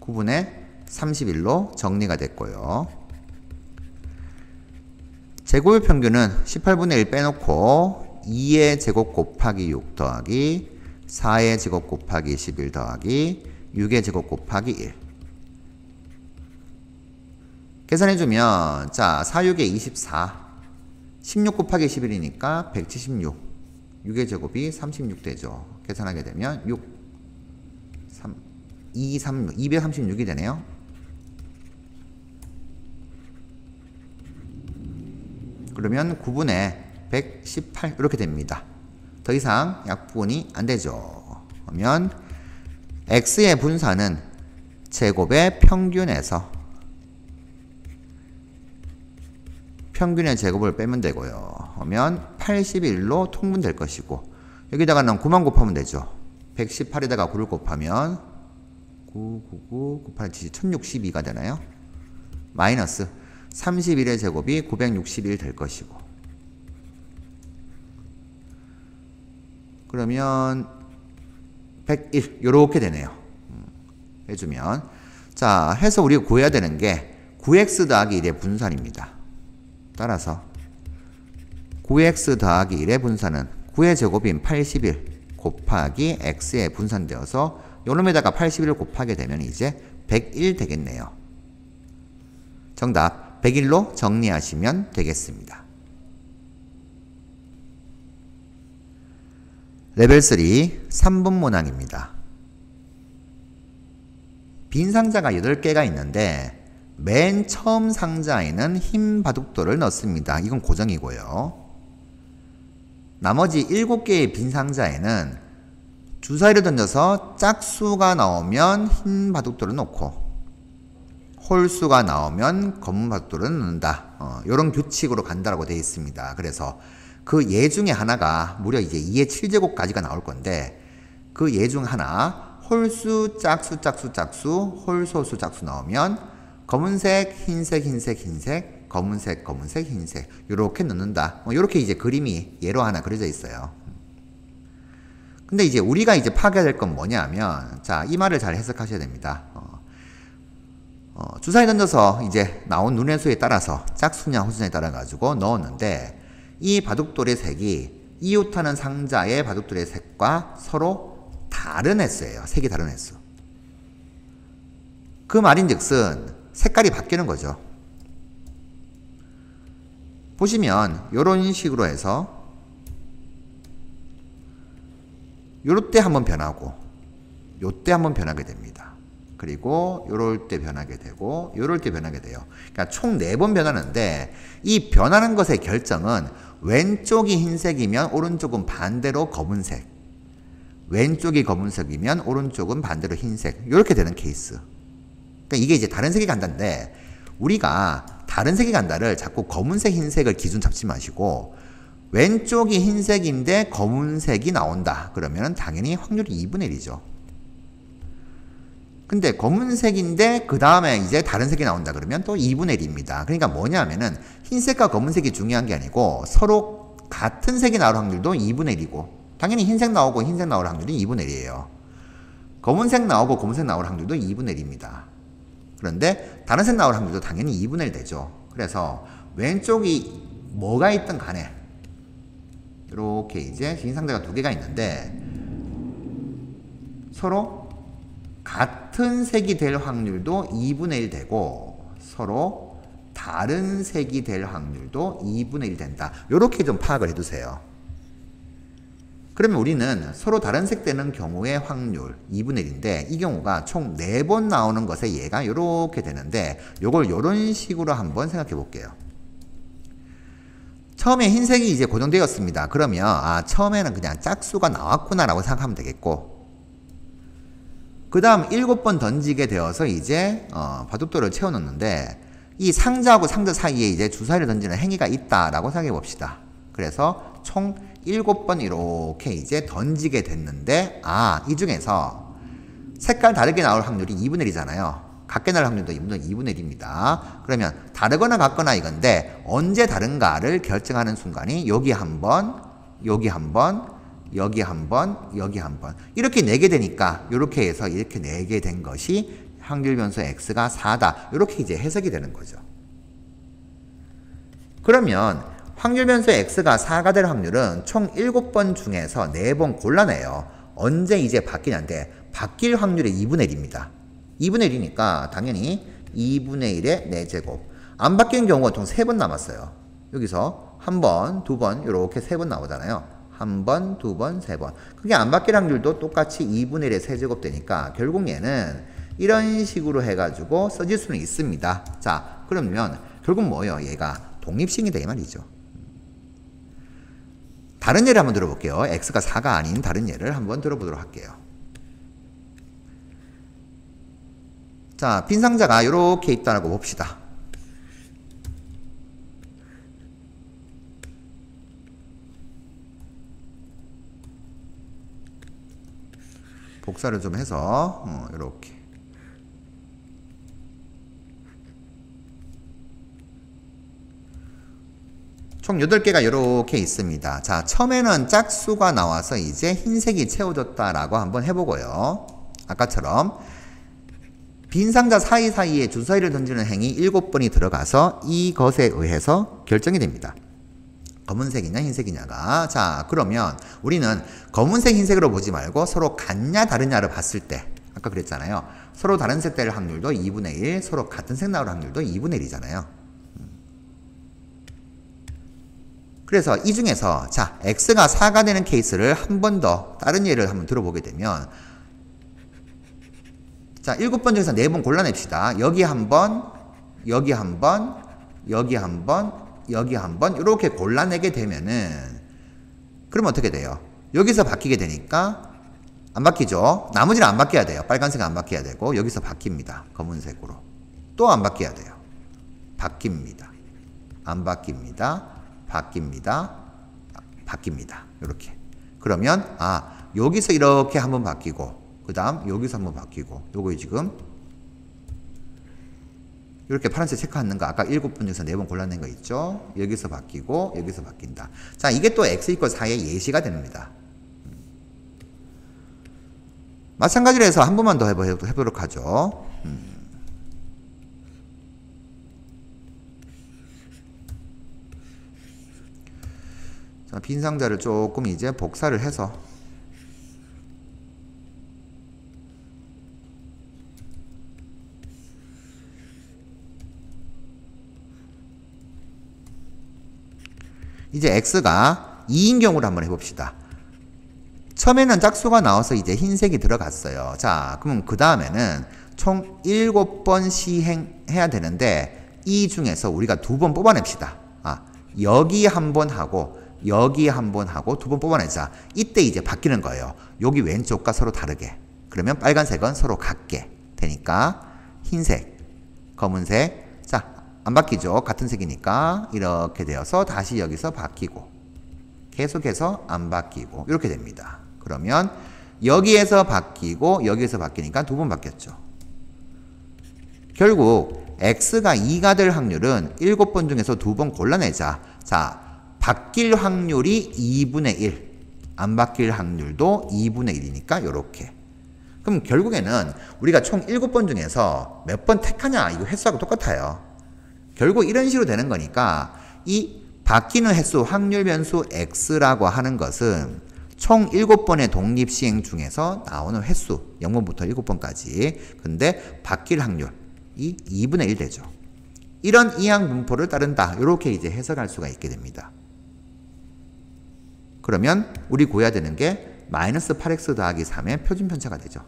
S1: 9분의 31로 정리가 됐고요. 제곱의 평균은 18분의 1 빼놓고 2의 제곱 곱하기 6 더하기 4의 제곱 곱하기 11 더하기 6의 제곱 곱하기 1 계산해주면 자 4, 6에 24 16 곱하기 11이니까 176 6의 제곱이 36 되죠. 계산하게 되면 6 3 2 3 236이 되네요. 그러면 9분의 118 이렇게 됩니다. 더 이상 약분이 안 되죠. 그러면 x의 분산은 제곱의 평균에서 평균의 제곱을 빼면 되고요. 그러면 81로 통분될 것이고 여기다가는 9만 곱하면 되죠. 118에다가 9를 곱하면 999 곱하기 1062가 되나요? 마이너스 31의 제곱이 961 될 것이고 그러면 101 이렇게 되네요. 해주면 자 해서 우리가 구해야 되는 게 9x 더하기 1의 분산입니다. 따라서 9x 더하기 1의 분산은 9의 제곱인 81 곱하기 x에 분산되어서 요놈에다가 81을 곱하게 되면 이제 101 되겠네요. 정답 101로 정리하시면 되겠습니다. 레벨 3 3분 문항입니다. 빈 상자가 8개가 있는데 맨 처음 상자에는 흰 바둑돌을 넣습니다. 이건 고정이고요. 나머지 7개의 빈 상자에는 주사위를 던져서 짝수가 나오면 흰 바둑돌을 넣고 홀수가 나오면 검은 바둑돌을 넣는다. 이런 규칙으로 간다라고 되어 있습니다. 그래서 그 예 중에 하나가 무려 이제 2의 7제곱까지가 나올 건데 그 예 중 하나 홀수, 짝수, 짝수, 짝수, 홀소수, 짝수 나오면 검은색, 흰색, 흰색, 흰색, 검은색, 검은색, 흰색 이렇게 넣는다. 이렇게 이제 그림이 예로 하나 그려져 있어요. 근데 이제 우리가 이제 파악해야 될 건 뭐냐면 자, 이 말을 잘 해석하셔야 됩니다. 주사위 던져서 이제 나온 눈의 수에 따라서 짝수냐 홀수냐에 따라 가지고 넣었는데 이 바둑돌의 색이 이웃하는 상자의 바둑돌의 색과 서로 다른 횟수예요. 색이 다른 횟수. 그 말인즉슨 색깔이 바뀌는 거죠. 보시면 이런 식으로 해서 요럴 때 한번 변하고 요때 한번 변하게 됩니다. 그리고 요럴 때 변하게 되고 요럴 때 변하게 돼요. 그러니까 총 4번 변하는데 이 변하는 것의 결정은 왼쪽이 흰색이면 오른쪽은 반대로 검은색, 왼쪽이 검은색이면 오른쪽은 반대로 흰색 이렇게 되는 케이스. 그러니까 이게 이제 다른 색이 간다인데 우리가 다른 색이 간다를 자꾸 검은색, 흰색을 기준 잡지 마시고 왼쪽이 흰색인데 검은색이 나온다. 그러면 당연히 확률이 2분의 1이죠. 근데 검은색인데 그 다음에 이제 다른 색이 나온다 그러면 또 2분의 1입니다. 그러니까 뭐냐면은 흰색과 검은색이 중요한 게 아니고 서로 같은 색이 나올 확률도 2분의 1이고 당연히 흰색 나오고 흰색 나올 확률이 2분의 1이에요. 검은색 나오고 검은색 나올 확률도 2분의 1입니다. 그런데 다른 색 나올 확률도 당연히 2분의 1 되죠. 그래서 왼쪽이 뭐가 있든 간에 이렇게 이제 흰 상자가 2개가 있는데 서로 같은 색이 될 확률도 2분의 1 되고 서로 다른 색이 될 확률도 2분의 1 된다. 이렇게 좀 파악을 해두세요. 그러면 우리는 서로 다른 색 되는 경우의 확률 2분의 1인데 이 경우가 총 4번 나오는 것에 얘가 이렇게 되는데 요걸 이런 식으로 한번 생각해 볼게요. 처음에 흰색이 이제 고정되었습니다. 그러면 처음에는 그냥 짝수가 나왔구나 라고 생각하면 되겠고 그 다음 7번 던지게 되어서 이제 바둑돌을 채워넣는데 이 상자하고 상자 사이에 이제 주사위를 던지는 행위가 있다라고 생각해 봅시다. 그래서 총 7번 이렇게 이제 던지게 됐는데 이 중에서 색깔 다르게 나올 확률이 2분의 1이잖아요. 같게 나올 확률도 2분의 1입니다. 그러면 다르거나 같거나 이건데 언제 다른가를 결정하는 순간이 여기 한 번, 여기 한 번, 여기 한 번, 여기 한 번 이렇게 4개 되니까 이렇게 해서 이렇게 4개 된 것이 확률 변수 x가 4다. 이렇게 이제 해석이 되는 거죠. 그러면 확률 변수 x가 4가 될 확률은 총 7번 중에서 4번 골라내요. 언제 이제 바뀌냐인데 바뀔 확률이 2분의 1입니다. 2분의 1이니까 당연히 2분의 1의 4제곱. 안 바뀌는 경우가 총 3번 남았어요. 여기서 1번, 2번 이렇게 3번 나오잖아요. 1번, 2번, 3번. 그게 안 바뀔 확률도 똑같이 2분의 1의 세제곱 되니까 결국 얘는 이런 식으로 해가지고 써질 수는 있습니다. 자, 그러면 결국 뭐예요? 얘가 독립식이다 이 말이죠. 다른 예를 한번 들어볼게요. x가 4가 아닌 다른 예를 한번 들어보도록 할게요. 자, 빈 상자가 이렇게 있다고 봅시다. 복사를 좀 해서 이렇게 총 8개가 이렇게 있습니다. 자, 처음에는 짝수가 나와서 이제 흰색이 채워졌다라고 한번 해보고요. 아까처럼 빈 상자 사이사이에 주사위를 던지는 행위 7번이 들어가서 이것에 의해서 결정이 됩니다. 검은색이냐 흰색이냐가. 자, 그러면 우리는 검은색 흰색으로 보지 말고 서로 같냐 다르냐를 봤을 때 아까 그랬잖아요. 서로 다른 색 될 확률도 2분의 1, 서로 같은 색 나올 확률도 2분의 1이잖아요. 그래서 이 중에서 자 x가 4가 되는 케이스를 한 번 더 다른 예를 한번 들어보게 되면 자 7번 중에서 4번 골라냅시다. 여기 한 번, 여기 한 번, 여기 한 번, 여기 한 번 이렇게 골라내게 되면은 그러면 어떻게 돼요? 여기서 바뀌게 되니까 안 바뀌죠. 나머지는 안 바뀌어야 돼요. 빨간색은 안 바뀌어야 되고 여기서 바뀝니다. 검은색으로. 또 안 바뀌어야 돼요. 바뀝니다. 안 바뀝니다. 바뀝니다. 바뀝니다. 이렇게. 그러면 여기서 이렇게 한번 바뀌고 그 다음 여기서 한번 바뀌고 요거 지금 이렇게 파란색 체크하는 거 아까 7번 중에서 4번 골라낸 거 있죠? 여기서 바뀌고 여기서 바뀐다. 자 이게 또 x = 4의 예시가 됩니다. 마찬가지로 해서 한 번만 더 해보도록 하죠. 자, 빈 상자를 조금 이제 복사를 해서 이제 x가 2인 경우를 한번 해봅시다. 처음에는 짝수가 나와서 이제 흰색이 들어갔어요. 자, 그럼 그 다음에는 총 7번 시행해야 되는데 이 중에서 우리가 2번 뽑아냅시다. 여기 한 번 하고 여기 한 번 하고 2번 뽑아내자. 이때 이제 바뀌는 거예요. 여기 왼쪽과 서로 다르게. 그러면 빨간색은 서로 같게 되니까 흰색, 검은색. 자, 안 바뀌죠. 같은 색이니까 이렇게 되어서 다시 여기서 바뀌고 계속해서 안 바뀌고 이렇게 됩니다. 그러면 여기에서 바뀌고 여기에서 바뀌니까 2번 바뀌었죠. 결국 x가 2가 될 확률은 7번 중에서 2번 골라내자. 자, 바뀔 확률이 2분의 1, 안 바뀔 확률도 2분의 1이니까 요렇게. 그럼 결국에는 우리가 총 7번 중에서 몇 번 택하냐 이거 횟수하고 똑같아요. 결국 이런 식으로 되는 거니까 이 바뀌는 횟수 확률 변수 x라고 하는 것은 총 7번의 독립시행 중에서 나오는 횟수 0번부터 7번까지. 근데 바뀔 확률이 2분의 1 되죠. 이런 이항 분포를 따른다. 이렇게 이제 해석할 수가 있게 됩니다. 그러면 우리 구해야 되는 게 마이너스 8x 더하기 3의 표준 편차가 되죠.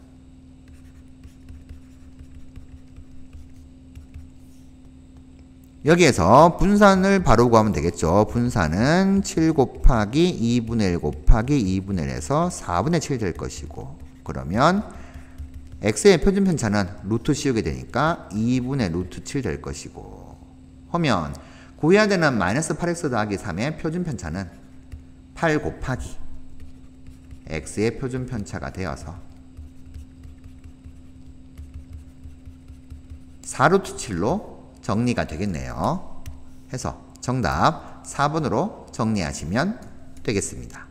S1: 여기에서 분산을 바로 구하면 되겠죠. 분산은 7 곱하기 2분의 1 곱하기 2분의 1에서 4분의 7 될 것이고, 그러면 x의 표준 편차는 루트 씌우게 되니까 2분의 루트 7 될 것이고, 하면 구해야 되는 마이너스 8x 더하기 3의 표준 편차는 8 곱하기 x의 표준 편차가 되어서 4루트 7로 정리가 되겠네요. 해서 정답 4번으로 정리하시면 되겠습니다.